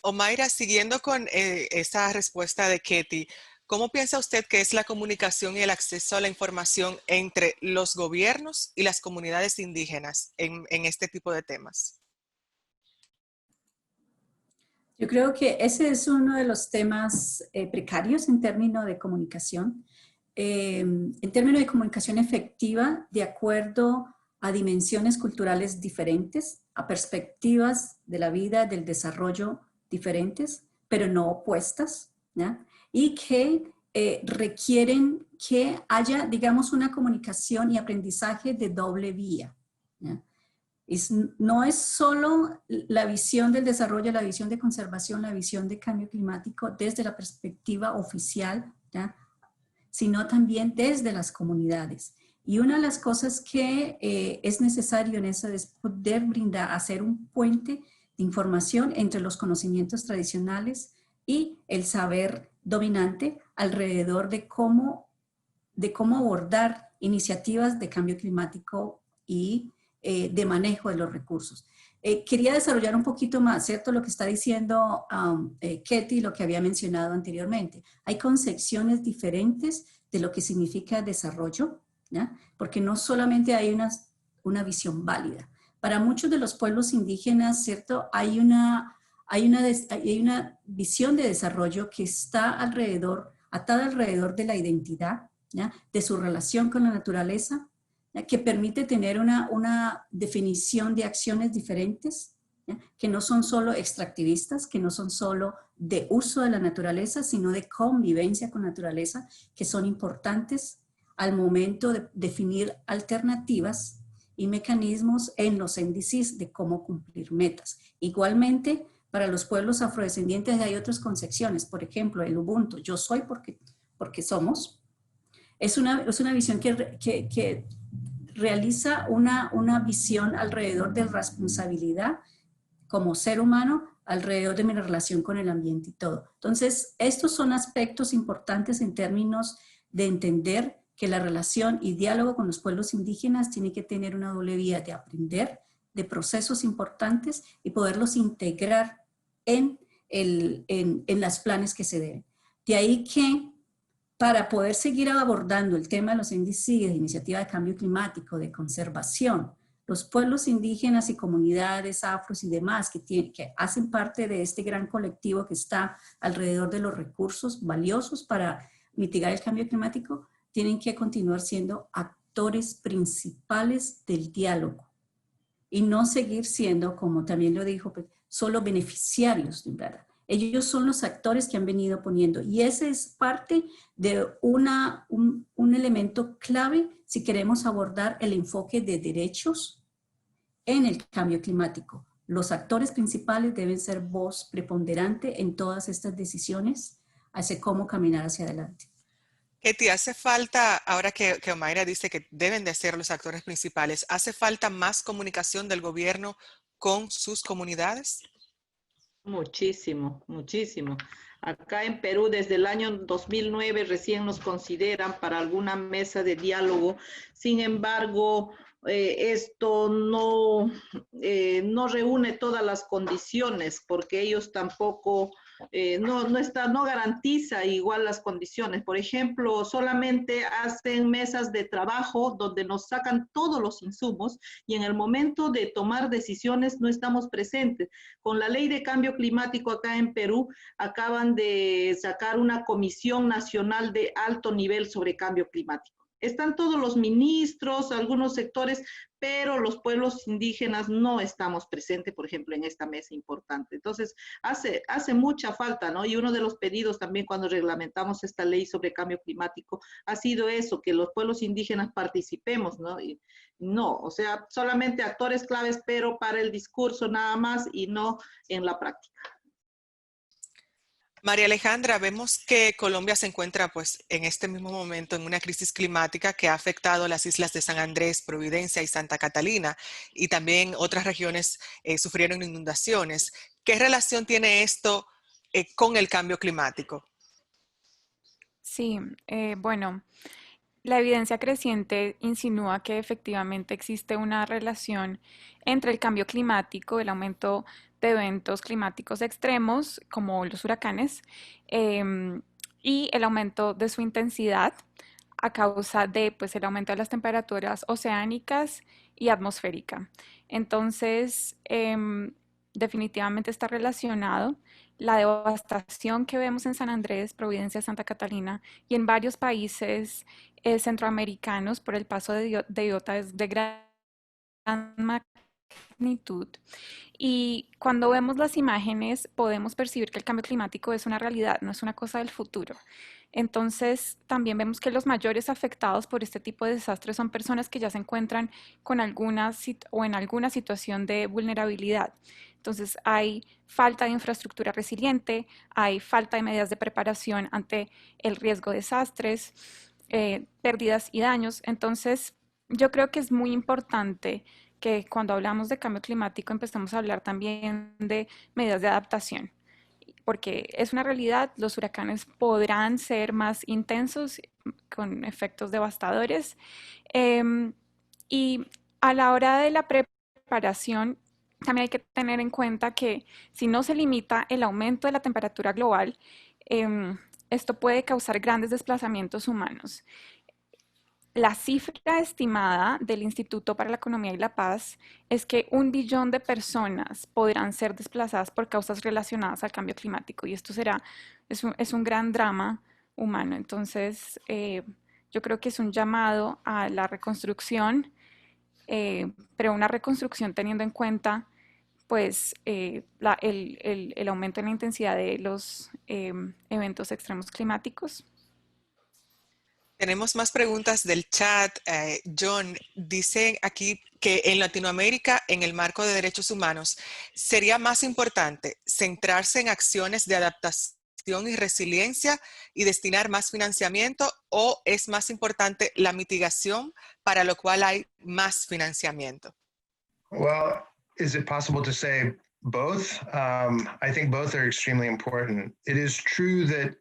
Omaira, siguiendo con esa respuesta de Ketty, ¿cómo piensa usted que es la comunicación y el acceso a la información entre los gobiernos y las comunidades indígenas en este tipo de temas? Yo creo que ese es uno de los temas precarios en términos de comunicación. En términos de comunicación efectiva, de acuerdo a dimensiones culturales diferentes, a perspectivas de la vida, del desarrollo diferentes, pero no opuestas, ¿ya? Y que requieren que haya, digamos, una comunicación y aprendizaje de doble vía, ¿ya? No es solo la visión del desarrollo, la visión de conservación, la visión de cambio climático desde la perspectiva oficial, ¿ya? Sino también desde las comunidades. Y una de las cosas que es necesario en eso es poder brindar, hacer un puente de información entre los conocimientos tradicionales y el saber dominante alrededor de cómo abordar iniciativas de cambio climático y de manejo de los recursos. Quería desarrollar un poquito más, ¿cierto? Lo que está diciendo Ketty, lo que había mencionado anteriormente. Hay concepciones diferentes de lo que significa desarrollo, ¿ya? Porque no solamente hay una visión válida. Para muchos de los pueblos indígenas, ¿cierto? Hay una visión de desarrollo que está atada alrededor de la identidad, ¿ya? De su relación con la naturaleza, ¿ya? Que permite tener una definición de acciones diferentes, ¿ya? Que no son solo extractivistas, que no son solo de uso de la naturaleza, sino de convivencia con la naturaleza, que son importantes al momento de definir alternativas y mecanismos en los NDCs de cómo cumplir metas. Igualmente, para los pueblos afrodescendientes hay otras concepciones, por ejemplo, el Ubuntu, yo soy porque somos, es una visión que realiza una visión alrededor de responsabilidad como ser humano, alrededor de mi relación con el ambiente y todo. Entonces, estos son aspectos importantes en términos de entender que la relación y diálogo con los pueblos indígenas tiene que tener una doble vía de aprender de procesos importantes y poderlos integrar en los planes que se deben. De ahí que para poder seguir abordando el tema de los NDC, de iniciativa de cambio climático, de conservación, los pueblos indígenas y comunidades afros y demás que hacen parte de este gran colectivo que está alrededor de los recursos valiosos para mitigar el cambio climático, tienen que continuar siendo actores principales del diálogo y no seguir siendo, como también lo dijo, solo beneficiarios de un data. Ellos son los actores que han venido poniendo y ese es parte de un elemento clave si queremos abordar el enfoque de derechos en el cambio climático. Los actores principales deben ser voz preponderante en todas estas decisiones hacia cómo caminar hacia adelante. Ketty, hace falta, ahora que Omaira dice que deben de ser los actores principales, ¿hace falta más comunicación del gobierno con sus comunidades? Muchísimo, muchísimo. Acá en Perú, desde el año 2009, recién nos consideran para alguna mesa de diálogo. Sin embargo, esto no reúne todas las condiciones porque ellos tampoco no garantiza igual las condiciones. Por ejemplo, solamente hacen mesas de trabajo donde nos sacan todos los insumos y en el momento de tomar decisiones no estamos presentes. Con la ley de cambio climático acá en Perú acaban de sacar una comisión nacional de alto nivel sobre cambio climático. Están todos los ministros, algunos sectores, pero los pueblos indígenas no estamos presentes, por ejemplo, en esta mesa importante. Entonces, hace mucha falta, ¿no? Y uno de los pedidos también cuando reglamentamos esta ley sobre cambio climático ha sido eso, que los pueblos indígenas participemos, ¿no? Y no, o sea, solamente actores claves, pero para el discurso nada más y no en la práctica. María Alejandra, vemos que Colombia se encuentra pues en este mismo momento en una crisis climática que ha afectado las islas de San Andrés, Providencia y Santa Catalina, y también otras regiones sufrieron inundaciones. ¿Qué relación tiene esto con el cambio climático? Sí, bueno, la evidencia creciente insinúa que efectivamente existe una relación entre el cambio climático, el aumento de eventos climáticos extremos, como los huracanes, em, y el aumento de su intensidad a causa de, pues, el aumento de las temperaturas oceánicas y atmosférica. Entonces, definitivamente está relacionado. La devastación que vemos en San Andrés, Providencia, Santa Catalina y en varios países centroamericanos por el paso de Iota es de gran magnitud. Y cuando vemos las imágenes podemos percibir que el cambio climático es una realidad, no es una cosa del futuro. Entonces, también vemos que los mayores afectados por este tipo de desastres son personas que ya se encuentran con o en alguna situación de vulnerabilidad. Entonces, hay falta de infraestructura resiliente, hay falta de medidas de preparación ante el riesgo de desastres, pérdidas y daños. Entonces, yo creo que es muy importante que cuando hablamos de cambio climático empezamos a hablar también de medidas de adaptación, porque es una realidad, los huracanes podrán ser más intensos con efectos devastadores. em, y a la hora de la preparación, también hay que tener en cuenta que si no se limita el aumento de la temperatura global, esto puede causar grandes desplazamientos humanos. La cifra estimada del Instituto para la Economía y la Paz es que 1 billón de personas podrán ser desplazadas por causas relacionadas al cambio climático y esto es un gran drama humano. Entonces, yo creo que es un llamado a la reconstrucción, pero una reconstrucción teniendo en cuenta pues el aumento en la intensidad de los eventos extremos climáticos. Tenemos más preguntas del chat. John dice aquí que en Latinoamérica, en el marco de derechos humanos, sería más importante centrarse en acciones de adaptación y resiliencia y destinar más financiamiento, o es más importante la mitigación, para lo cual hay más financiamiento. Well, is it possible to say both? I think both are extremely important. It is true that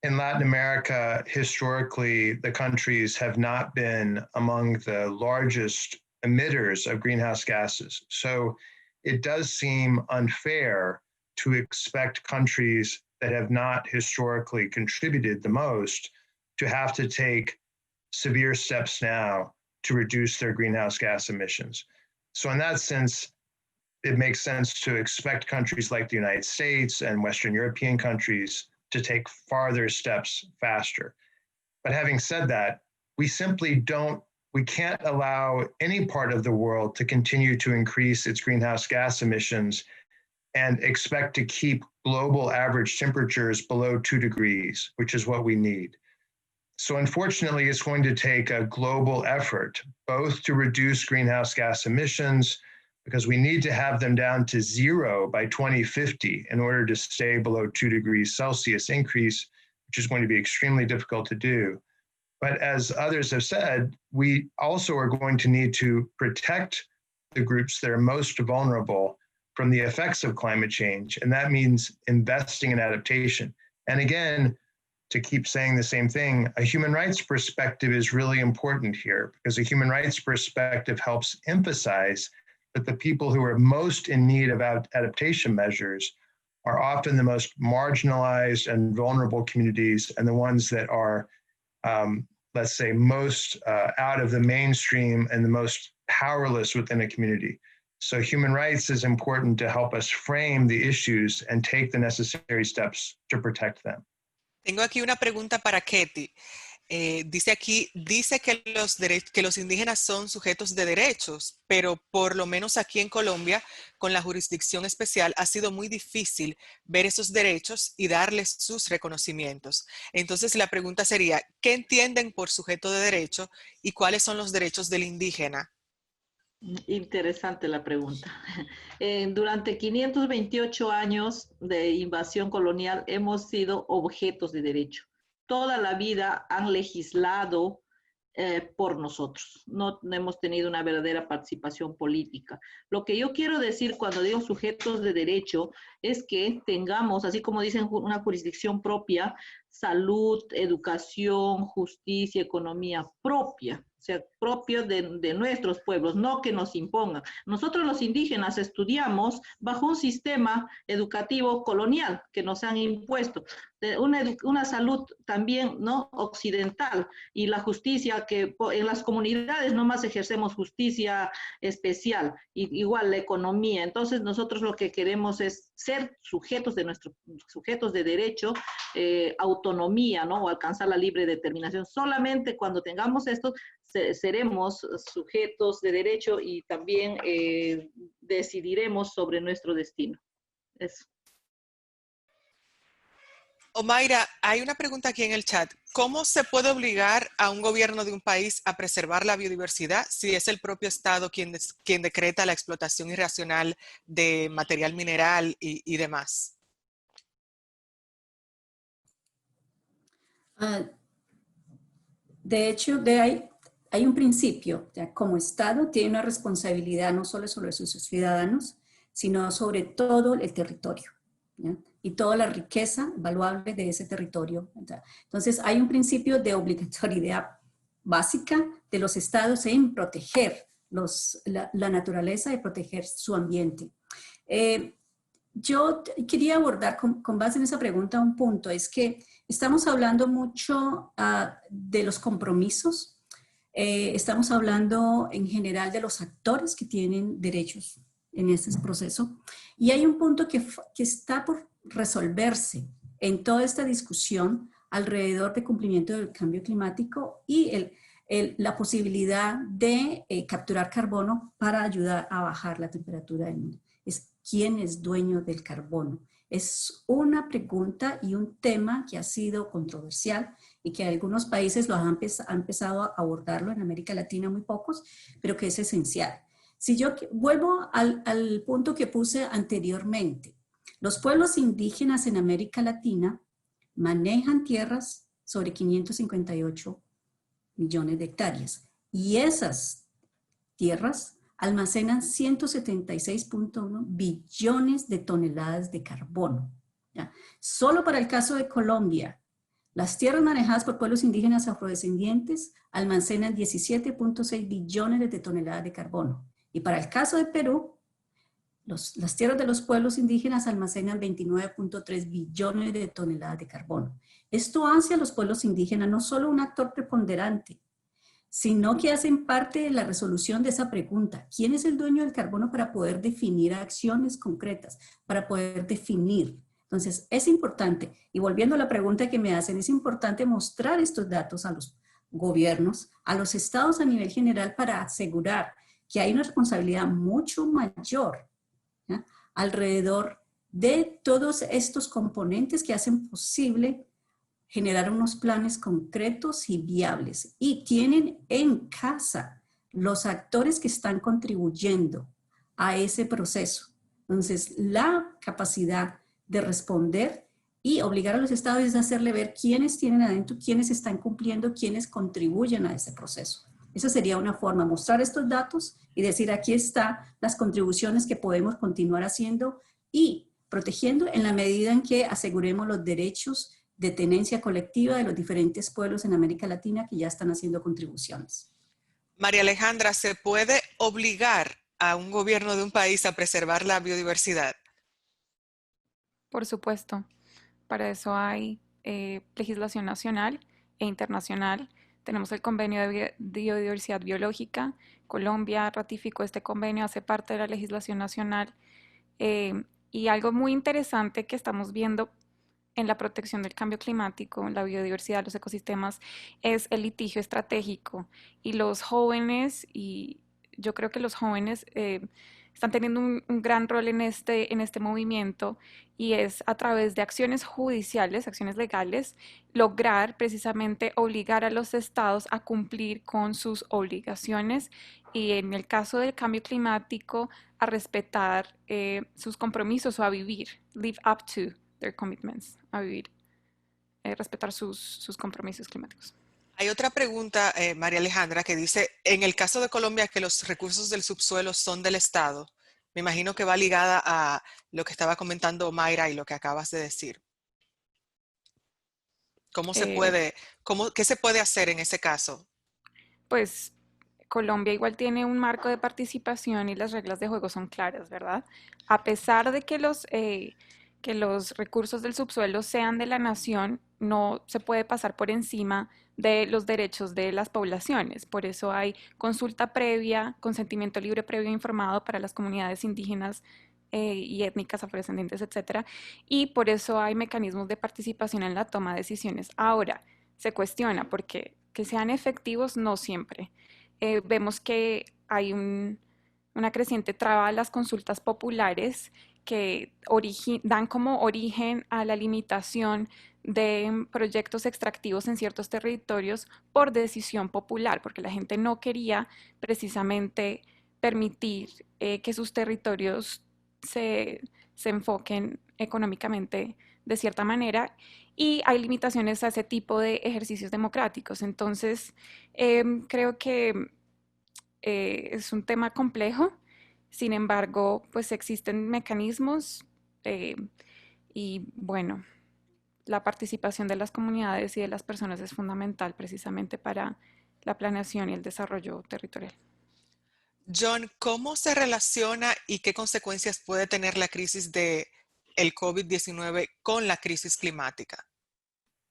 in Latin America, historically, the countries have not been among the largest emitters of greenhouse gases. So it does seem unfair to expect countries that have not historically contributed the most to have to take severe steps now to reduce their greenhouse gas emissions. So in that sense, it makes sense to expect countries like the United States and Western European countries to take farther steps faster. But having said that, we can't allow any part of the world to continue to increase its greenhouse gas emissions and expect to keep global average temperatures below 2 degrees, which is what we need. So unfortunately, it's going to take a global effort, both to reduce greenhouse gas emissions, because we need to have them down to 0 by 2050 in order to stay below 2 degrees Celsius increase, which is going to be extremely difficult to do. But as others have said, we also are going to need to protect the groups that are most vulnerable from the effects of climate change. And that means investing in adaptation. And again, to keep saying the same thing, a human rights perspective is really important here, because a human rights perspective helps emphasize that the people who are most in need of adaptation measures are often the most marginalized and vulnerable communities, and the ones that are, let's say, most out of the mainstream and the most powerless within a community. So human rights is important to help us frame the issues and take the necessary steps to protect them. Tengo aquí una pregunta para Ketty. Dice que los indígenas son sujetos de derechos, pero por lo menos aquí en Colombia, con la jurisdicción especial, ha sido muy difícil ver esos derechos y darles sus reconocimientos. Entonces la pregunta sería, ¿qué entienden por sujeto de derecho y cuáles son los derechos del indígena? Interesante la pregunta. Durante 528 años de invasión colonial hemos sido objetos de derecho. Toda la vida han legislado por nosotros. No hemos tenido una verdadera participación política. Lo que yo quiero decir cuando digo sujetos de derecho es que tengamos, así como dicen, una jurisdicción propia, salud, educación, justicia, economía propia, o sea, propio de nuestros pueblos, no que nos impongan. Nosotros los indígenas estudiamos bajo un sistema educativo colonial que nos han impuesto, una salud también no occidental, y la justicia que en las comunidades nomás ejercemos justicia especial, y igual la economía. Entonces nosotros lo que queremos es ser sujetos de derecho, autonomía, ¿no? O alcanzar la libre determinación. Solamente cuando tengamos esto seremos sujetos de derecho y también decidiremos sobre nuestro destino. Eso. Omaira, hay una pregunta aquí en el chat. ¿Cómo se puede obligar a un gobierno de un país a preservar la biodiversidad si es el propio Estado quien decreta la explotación irracional de material mineral y demás? De hecho, hay un principio, ya, como Estado tiene una responsabilidad no solo sobre sus ciudadanos, sino sobre todo el territorio, ¿ya? Y toda la riqueza valuable de ese territorio, ¿ya? Entonces, hay un principio de obligatoriedad básica de los estados en proteger la naturaleza y proteger su ambiente. Yo quería abordar con base en esa pregunta un punto, es que estamos hablando mucho de los compromisos, estamos hablando en general de los actores que tienen derechos en este proceso, y hay un punto que está por resolverse en toda esta discusión alrededor del cumplimiento del cambio climático y la posibilidad de capturar carbono para ayudar a bajar la temperatura del mundo. Es quién es dueño del carbono. Es una pregunta y un tema que ha sido controversial y que algunos países lo han empezado a abordarlo, en América Latina muy pocos, pero que es esencial. Si yo vuelvo al punto que puse anteriormente, los pueblos indígenas en América Latina manejan tierras sobre 558 millones de hectáreas y esas tierras almacenan 176.1 billones de toneladas de carbono. ¿Ya? Solo para el caso de Colombia, las tierras manejadas por pueblos indígenas afrodescendientes almacenan 17.6 billones de toneladas de carbono. Y para el caso de Perú, las tierras de los pueblos indígenas almacenan 29.3 billones de toneladas de carbono. Esto hace a los pueblos indígenas no solo un actor preponderante, sino que hacen parte de la resolución de esa pregunta. ¿Quién es el dueño del carbono para poder definir acciones concretas, para poder definir? Entonces, es importante, y volviendo a la pregunta que me hacen, es importante mostrar estos datos a los gobiernos, a los estados a nivel general, para asegurar que hay una responsabilidad mucho mayor, ¿ya?, alrededor de todos estos componentes que hacen posible generar unos planes concretos y viables, y tienen en casa los actores que están contribuyendo a ese proceso. Entonces, la capacidad de responder y obligar a los estados es hacerle ver quiénes tienen adentro, quiénes están cumpliendo, quiénes contribuyen a ese proceso. Esa sería una forma, mostrar estos datos y decir, aquí están las contribuciones que podemos continuar haciendo y protegiendo en la medida en que aseguremos los derechos de tenencia colectiva de los diferentes pueblos en América Latina que ya están haciendo contribuciones. María Alejandra, ¿se puede obligar a un gobierno de un país a preservar la biodiversidad? Por supuesto, para eso hay legislación nacional e internacional. Tenemos el convenio de biodiversidad biológica. Colombia ratificó este convenio, hace parte de la legislación nacional. Y algo muy interesante que estamos viendo en la protección del cambio climático, la biodiversidad, los ecosistemas, es el litigio estratégico. Y los jóvenes, y yo creo que los jóvenes están teniendo un gran rol en este movimiento, y es a través de acciones judiciales, acciones legales, lograr precisamente obligar a los estados a cumplir con sus obligaciones, y en el caso del cambio climático, a respetar sus compromisos, o a vivir, live up to their commitments, a vivir, respetar sus compromisos climáticos. Hay otra pregunta, María Alejandra, que dice, en el caso de Colombia, que los recursos del subsuelo son del Estado. Me imagino que va ligada a lo que estaba comentando Mayra y lo que acabas de decir. ¿Qué se puede hacer en ese caso? Pues Colombia igual tiene un marco de participación y las reglas de juego son claras, ¿verdad? A pesar de que los recursos del subsuelo sean de la nación, no se puede pasar por encima de los derechos de las poblaciones. Por eso hay consulta previa, consentimiento libre previo informado para las comunidades indígenas y étnicas, afrodescendientes, etcétera. Y por eso hay mecanismos de participación en la toma de decisiones. Ahora, se cuestiona porque que sean efectivos no siempre. Vemos que hay una creciente traba a las consultas populares que dan como origen a la limitación de proyectos extractivos en ciertos territorios por decisión popular, porque la gente no quería precisamente permitir que sus territorios se enfoquen económicamente de cierta manera, y hay limitaciones a ese tipo de ejercicios democráticos. Entonces, creo que es un tema complejo. Sin embargo, pues existen mecanismos y bueno, la participación de las comunidades y de las personas es fundamental precisamente para la planeación y el desarrollo territorial. John, ¿cómo se relaciona y qué consecuencias puede tener la crisis del COVID-19 con la crisis climática?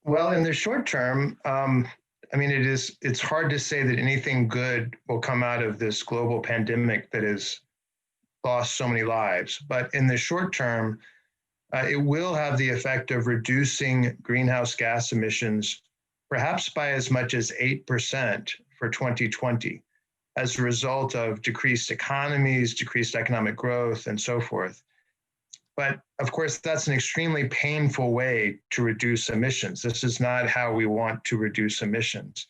Well, in the short term, I mean, it's hard to say that anything good will come out of this global pandemic that has lost so many lives. But in the short term, it will have the effect of reducing greenhouse gas emissions, perhaps by as much as 8% for 2020, as a result of decreased economies, decreased economic growth, and so forth. But of course, that's an extremely painful way to reduce emissions. This is not how we want to reduce emissions.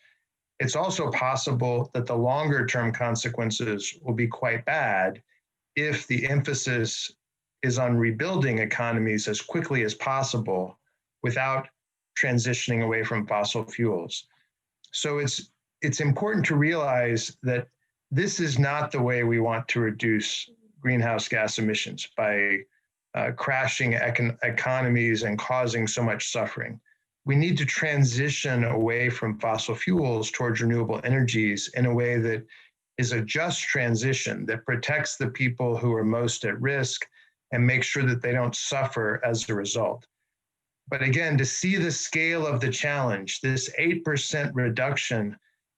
It's also possible that the longer term consequences will be quite bad if the emphasis is on rebuilding economies as quickly as possible without transitioning away from fossil fuels. So it's important to realize that this is not the way we want to reduce greenhouse gas emissions, by crashing economies and causing so much suffering. We need to transition away from fossil fuels towards renewable energies in a way that is a just transition that protects the people who are most at risk and makes sure that they don't suffer as a result. But again, to see the scale of the challenge, this 8% reduction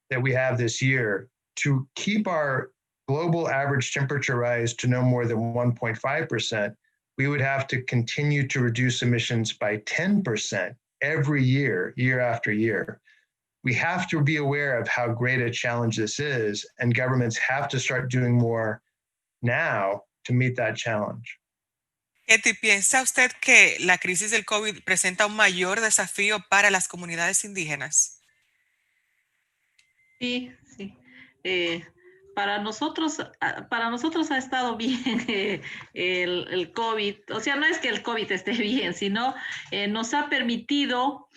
that we have this year, to keep our global average temperature rise to no more than 1.5%, we would have to continue to reduce emissions by 10% every year, year after year. We have to be aware of how great a challenge this is, and governments have to start doing more now to meet that challenge. Ketty, ¿piensa usted que la crisis del COVID presenta un mayor desafío para las comunidades indígenas? Sí, sí. Para nosotros ha estado bien el COVID. O sea, no es que el COVID esté bien, sino nos ha permitido,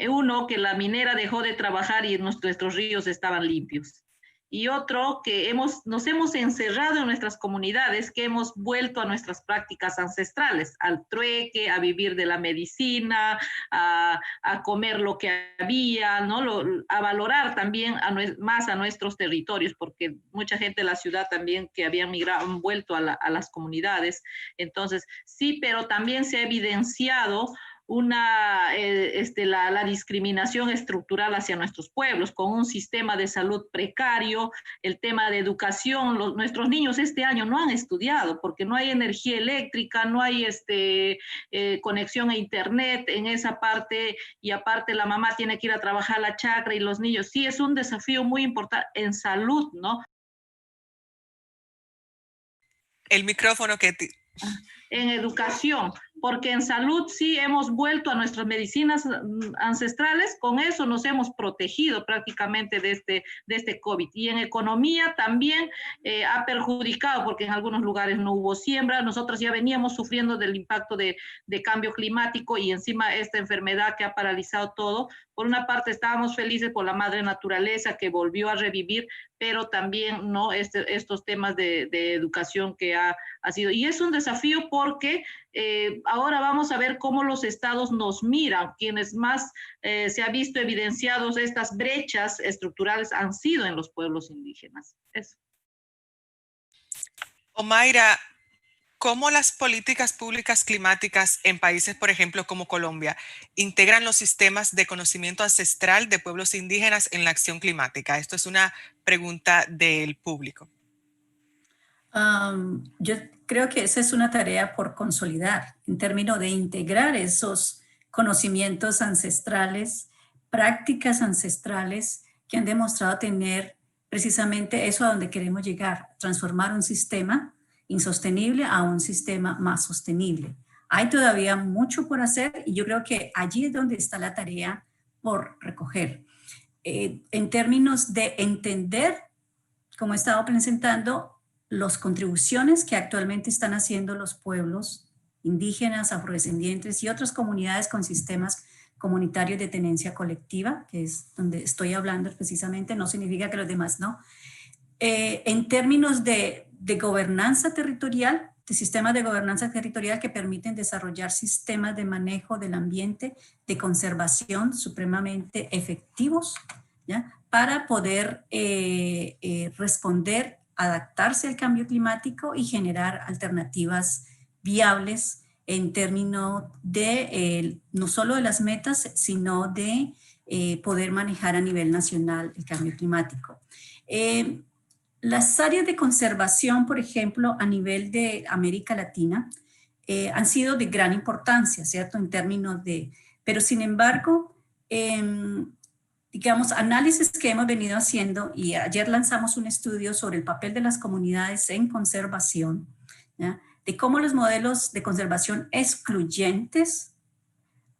uno, que la minera dejó de trabajar y nuestros ríos estaban limpios. Y otro, que nos hemos encerrado en nuestras comunidades, que hemos vuelto a nuestras prácticas ancestrales, al trueque, a vivir de la medicina, a comer lo que había, ¿no? A valorar también más a nuestros territorios, porque mucha gente de la ciudad también que habían migrado, han vuelto a las comunidades. Entonces, sí, pero también se ha evidenciado la discriminación estructural hacia nuestros pueblos, con un sistema de salud precario, el tema de educación. Nuestros niños este año no han estudiado porque no hay energía eléctrica, no hay conexión a internet en esa parte, y aparte la mamá tiene que ir a trabajar a la chacra y los niños. Sí, es un desafío muy importante en salud, ¿no? El micrófono que en educación, porque en salud sí hemos vuelto a nuestras medicinas ancestrales, con eso nos hemos protegido prácticamente de este COVID. Y en economía también ha perjudicado, porque en algunos lugares no hubo siembra, nosotros ya veníamos sufriendo del impacto de cambio climático y encima esta enfermedad que ha paralizado todo. Por una parte estábamos felices por la madre naturaleza que volvió a revivir, pero también no estos temas de educación que ha sido. Y es un desafío porque ahora vamos a ver cómo los estados nos miran. Quienes más se ha visto evidenciados estas brechas estructurales han sido en los pueblos indígenas. Eso. Omaira, ¿cómo las políticas públicas climáticas en países, por ejemplo, como Colombia, integran los sistemas de conocimiento ancestral de pueblos indígenas en la acción climática? Esto es una pregunta del público. Yo creo que esa es una tarea por consolidar en términos de integrar esos conocimientos ancestrales, prácticas ancestrales que han demostrado tener precisamente eso a donde queremos llegar, transformar un sistema insostenible a un sistema más sostenible. Hay todavía mucho por hacer y yo creo que allí es donde está la tarea por recoger. En términos de entender, como he estado presentando, las contribuciones que actualmente están haciendo los pueblos indígenas, afrodescendientes y otras comunidades con sistemas comunitarios de tenencia colectiva, que es donde estoy hablando precisamente, no significa que los demás no. En términos de gobernanza territorial, de sistemas de gobernanza territorial que permiten desarrollar sistemas de manejo del ambiente, de conservación supremamente efectivos, ¿ya? Para poder responder, adaptarse al cambio climático y generar alternativas viables en términos de no solo de las metas, sino de poder manejar a nivel nacional el cambio climático. Las áreas de conservación, por ejemplo, a nivel de América Latina, han sido de gran importancia, ¿cierto? En términos de, pero sin embargo, digamos, análisis que hemos venido haciendo, y ayer lanzamos un estudio sobre el papel de las comunidades en conservación, ¿ya? De cómo los modelos de conservación excluyentes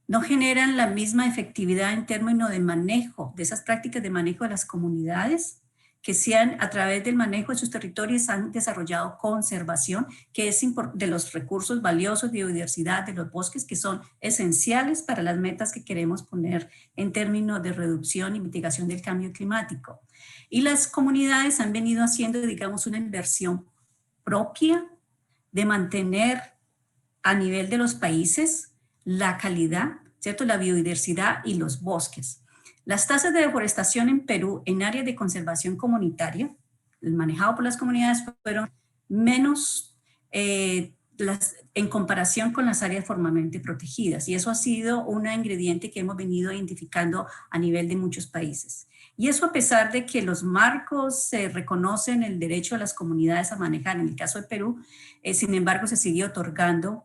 no generan la misma efectividad en términos de manejo, de esas prácticas de manejo de las comunidades, que sean a través del manejo de sus territorios han desarrollado conservación, que es de los recursos valiosos, biodiversidad, de los bosques, que son esenciales para las metas que queremos poner en términos de reducción y mitigación del cambio climático. Y las comunidades han venido haciendo, digamos, una inversión propia de mantener a nivel de los países la calidad, ¿cierto? La biodiversidad y los bosques. Las tasas de deforestación en Perú en áreas de conservación comunitaria, manejado por las comunidades, fueron menos en comparación con las áreas formalmente protegidas. Y eso ha sido un ingrediente que hemos venido identificando a nivel de muchos países. Y eso a pesar de que los marcos reconocen el derecho de las comunidades a manejar. En el caso de Perú, sin embargo, se sigue otorgando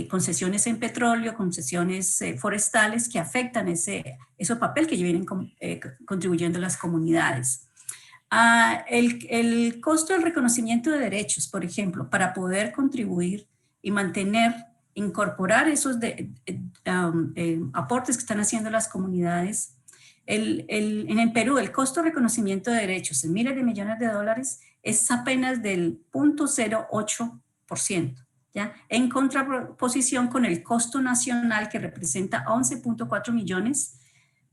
concesiones en petróleo, concesiones forestales que afectan ese papel que vienen contribuyendo las comunidades. El costo del reconocimiento de derechos, por ejemplo, para poder contribuir y mantener, incorporar esos aportes que están haciendo las comunidades. En el Perú, el costo de reconocimiento de derechos en miles de millones de dólares es apenas del 0.08%. ¿Ya? En contraposición con el costo nacional que representa 11.4 millones,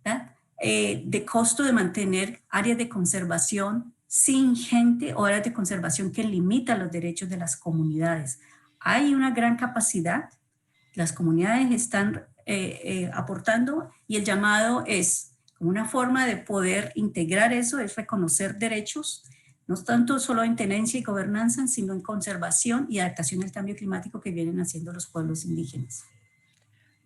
¿ya? De costo de mantener áreas de conservación sin gente o áreas de conservación que limitan los derechos de las comunidades. Hay una gran capacidad, las comunidades están aportando y el llamado es como una forma de poder integrar eso, es reconocer derechos, no tanto solo en tenencia y gobernanza, sino en conservación y adaptación al cambio climático que vienen haciendo los pueblos indígenas.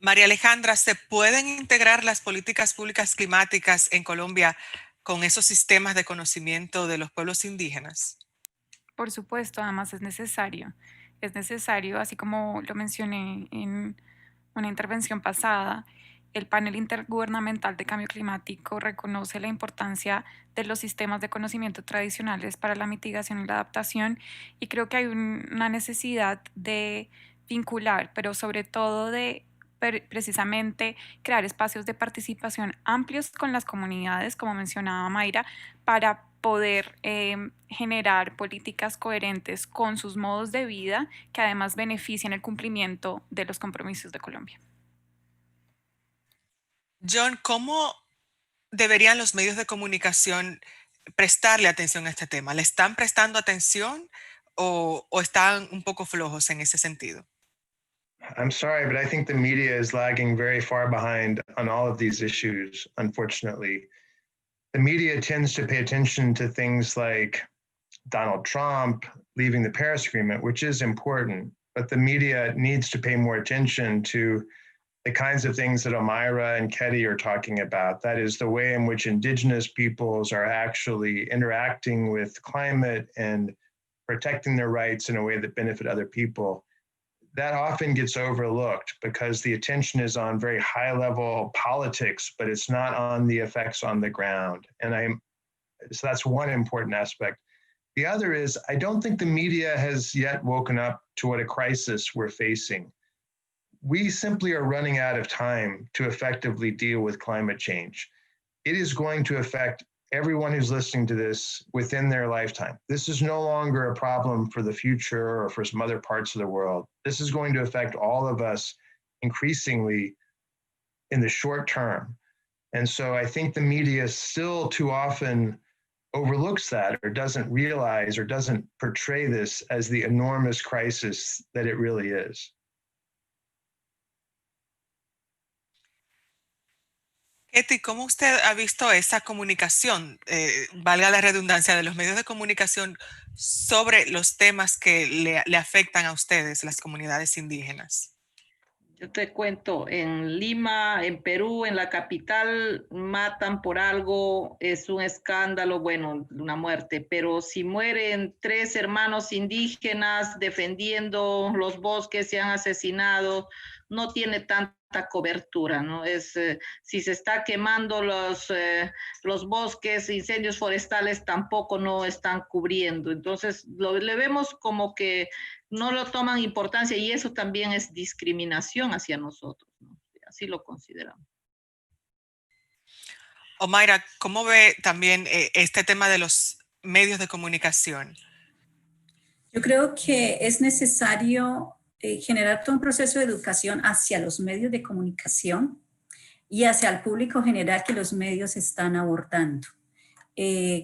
María Alejandra, ¿se pueden integrar las políticas públicas climáticas en Colombia con esos sistemas de conocimiento de los pueblos indígenas? Por supuesto, además es necesario, así como lo mencioné en una intervención pasada, el panel intergubernamental de cambio climático reconoce la importancia de los sistemas de conocimiento tradicionales para la mitigación y la adaptación, y creo que hay una necesidad de vincular, pero sobre todo de precisamente crear espacios de participación amplios con las comunidades, como mencionaba Mayra, para poder generar políticas coherentes con sus modos de vida que además beneficien el cumplimiento de los compromisos de Colombia. John, ¿cómo deberían los medios de comunicación prestarle atención a este tema? ¿Le están prestando atención o están un poco flojos en ese sentido? I'm sorry, but I think the media is lagging very far behind on all of these issues, unfortunately. The media tends to pay attention to things like Donald Trump leaving the Paris Agreement, which is important, but the media needs to pay more attention to the kinds of things that Omaira and Ketty are talking about. That is the way in which indigenous peoples are actually interacting with climate and protecting their rights in a way that benefit other people. That often gets overlooked because the attention is on very high level politics, but it's not on the effects on the ground. So that's one important aspect. The other is, I don't think the media has yet woken up to what a crisis we're facing. We simply are running out of time to effectively deal with climate change. It is going to affect everyone who's listening to this within their lifetime. This is no longer a problem for the future or for some other parts of the world. This is going to affect all of us increasingly in the short term. And so I think the media still too often overlooks that or doesn't realize or doesn't portray this as the enormous crisis that it really is. Ketty, ¿cómo usted ha visto esa comunicación, valga la redundancia, de los medios de comunicación sobre los temas que le afectan a ustedes, las comunidades indígenas? Yo te cuento, en Lima, en Perú, en la capital, matan por algo, es un escándalo, bueno, una muerte, pero si mueren 3 hermanos indígenas defendiendo los bosques y han asesinado, no tiene tanta cobertura, ¿no? Si se está quemando los bosques, incendios forestales tampoco no están cubriendo. Entonces, le vemos como que no lo toman importancia y eso también es discriminación hacia nosotros, ¿no? Así lo consideramos. Omaira, ¿cómo ve también este tema de los medios de comunicación? Yo creo que es necesario generar todo un proceso de educación hacia los medios de comunicación y hacia el público general que los medios están abordando.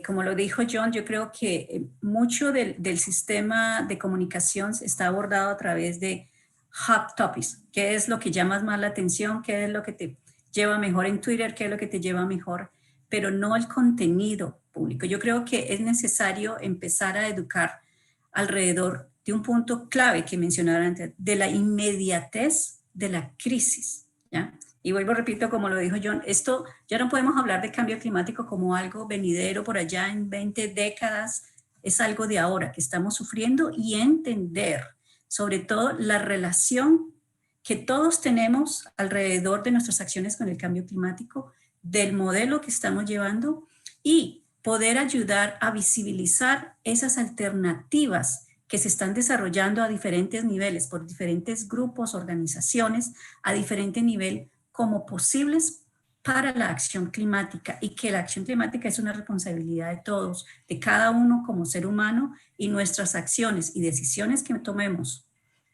Como lo dijo John, yo creo que mucho del sistema de comunicación está abordado a través de hot topics. ¿Qué es lo que llama más la atención? ¿Qué es lo que te lleva mejor en Twitter? ¿Qué es lo que te lleva mejor? Pero no el contenido público. Yo creo que es necesario empezar a educar alrededor de un punto clave que mencionaron antes, de la inmediatez de la crisis, ¿ya? Y vuelvo, repito, como lo dijo John, esto ya no podemos hablar de cambio climático como algo venidero por allá en 20 décadas, es algo de ahora que estamos sufriendo y entender sobre todo la relación que todos tenemos alrededor de nuestras acciones con el cambio climático, del modelo que estamos llevando y poder ayudar a visibilizar esas alternativas que se están desarrollando a diferentes niveles, por diferentes grupos, organizaciones, a diferente nivel, como posibles para la acción climática, y que la acción climática es una responsabilidad de todos, de cada uno como ser humano, y nuestras acciones y decisiones que tomemos,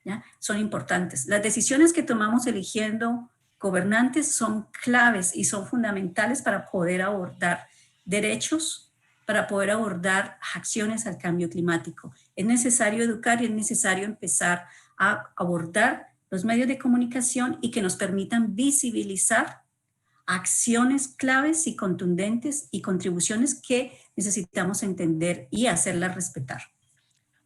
¿ya?, son importantes. Las decisiones que tomamos eligiendo gobernantes son claves y son fundamentales para poder abordar derechos, para poder abordar acciones al cambio climático. Es necesario educar y es necesario empezar a abordar los medios de comunicación y que nos permitan visibilizar acciones claves y contundentes y contribuciones que necesitamos entender y hacerlas respetar.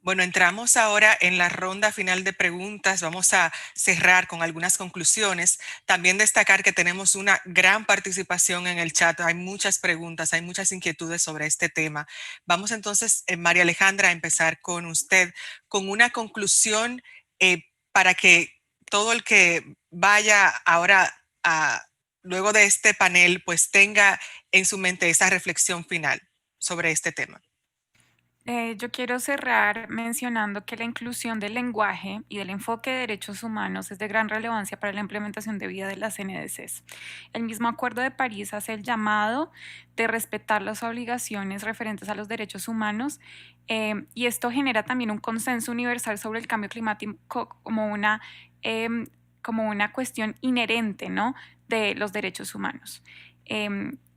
Bueno, entramos ahora en la ronda final de preguntas. Vamos a cerrar con algunas conclusiones. También destacar que tenemos una gran participación en el chat. Hay muchas preguntas, hay muchas inquietudes sobre este tema. Vamos entonces, María Alejandra, a empezar con usted con una conclusión para que todo el que vaya ahora a luego de este panel, pues tenga en su mente esa reflexión final sobre este tema. Yo quiero cerrar mencionando que la inclusión del lenguaje y del enfoque de derechos humanos es de gran relevancia para la implementación de vida de las NDCs. El mismo Acuerdo de París hace el llamado de respetar las obligaciones referentes a los derechos humanos y esto genera también un consenso universal sobre el cambio climático como una cuestión inherente, ¿no?, de los derechos humanos.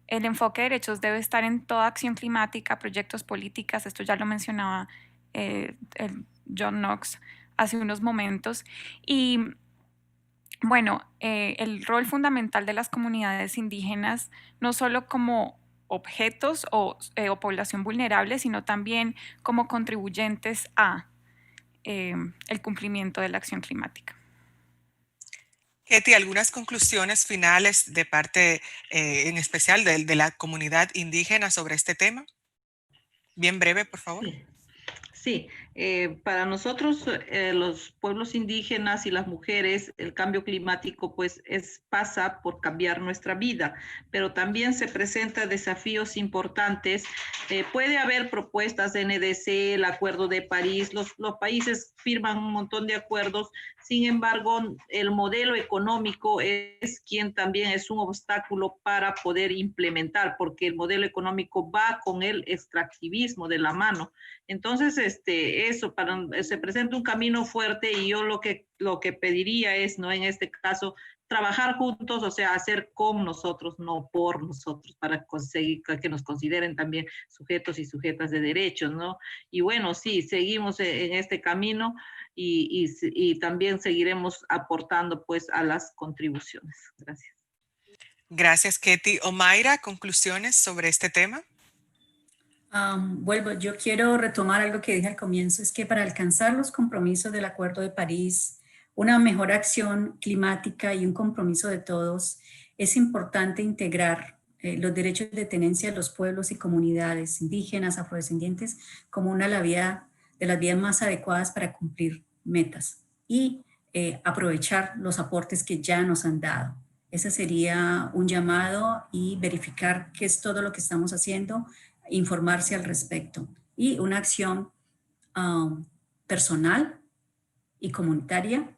El enfoque de derechos debe estar en toda acción climática, proyectos, políticas, esto ya lo mencionaba John Knox hace unos momentos. Y bueno, el rol fundamental de las comunidades indígenas, no solo como objetos o población vulnerable, sino también como contribuyentes a el cumplimiento de la acción climática. Ketty, ¿algunas conclusiones finales de parte, en especial de la comunidad indígena sobre este tema? Bien breve, por favor. Sí, para nosotros, los pueblos indígenas y las mujeres, el cambio climático pues pasa por cambiar nuestra vida, pero también se presentan desafíos importantes. Puede haber propuestas de NDC, el Acuerdo de París, los países firman un montón de acuerdos, sin embargo, el modelo económico es quien también es un obstáculo para poder implementar, porque el modelo económico va con el extractivismo de la mano. Entonces, eso, se presenta un camino fuerte y yo lo que pediría es, ¿no?, en este caso, trabajar juntos, o sea, hacer con nosotros, no por nosotros, para conseguir que nos consideren también sujetos y sujetas de derechos, ¿no? Y bueno, sí, seguimos en este camino y también seguiremos aportando pues a las contribuciones. Gracias. Gracias, Ketty. Omaira, conclusiones sobre este tema. Yo quiero retomar algo que dije al comienzo, es que para alcanzar los compromisos del Acuerdo de París, una mejor acción climática y un compromiso de todos, es importante integrar los derechos de tenencia de los pueblos y comunidades indígenas, afrodescendientes, como una de las vías más adecuadas para cumplir metas y aprovechar los aportes que ya nos han dado. Ese sería un llamado y verificar qué es todo lo que estamos haciendo, informarse al respecto y una acción personal y comunitaria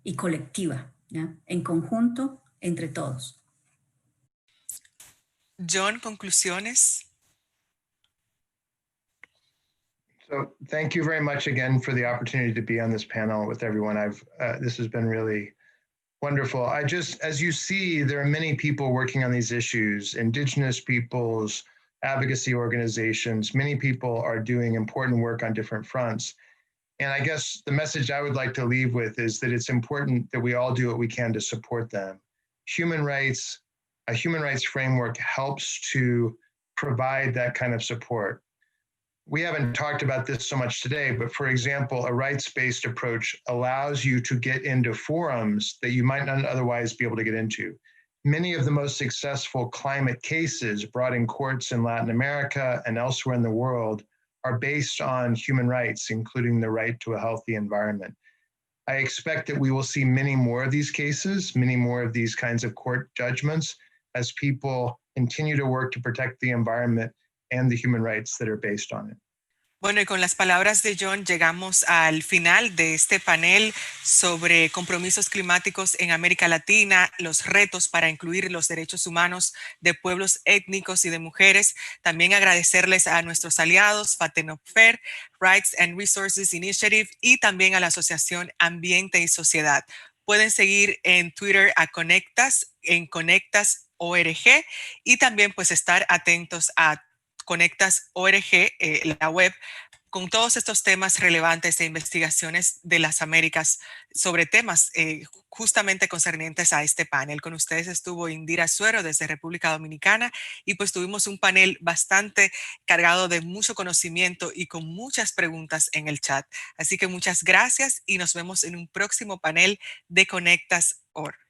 y colectiva, ¿ya?, en conjunto entre todos. John, conclusiones. So thank you very much again for the opportunity to be on this panel with everyone. This has been really wonderful. As you see, there are many people working on these issues, indigenous peoples, advocacy organizations. Many people are doing important work on different fronts. And I guess the message I would like to leave with is that it's important that we all do what we can to support them. A human rights framework helps to provide that kind of support. We haven't talked about this so much today, but for example, a rights-based approach allows you to get into forums that you might not otherwise be able to get into. Many of the most successful climate cases brought in courts in Latin America and elsewhere in the world are based on human rights, including the right to a healthy environment. I expect that we will see many more of these cases, many more of these kinds of court judgments as people continue to work to protect the environment and the human rights that are based on it. Bueno, y con las palabras de John llegamos al final de este panel sobre compromisos climáticos en América Latina, los retos para incluir los derechos humanos de pueblos étnicos y de mujeres. También agradecerles a nuestros aliados, Fatenopfer, Rights and Resources Initiative y también a la Asociación Ambiente y Sociedad. Pueden seguir en Twitter a Conectas, en Conectas.org y también pues estar atentos a Conectas.org, la web, con todos estos temas relevantes de investigaciones de las Américas sobre temas justamente concernientes a este panel. Con ustedes estuvo Indira Suero desde República Dominicana y pues tuvimos un panel bastante cargado de mucho conocimiento y con muchas preguntas en el chat. Así que muchas gracias y nos vemos en un próximo panel de Conectas.org.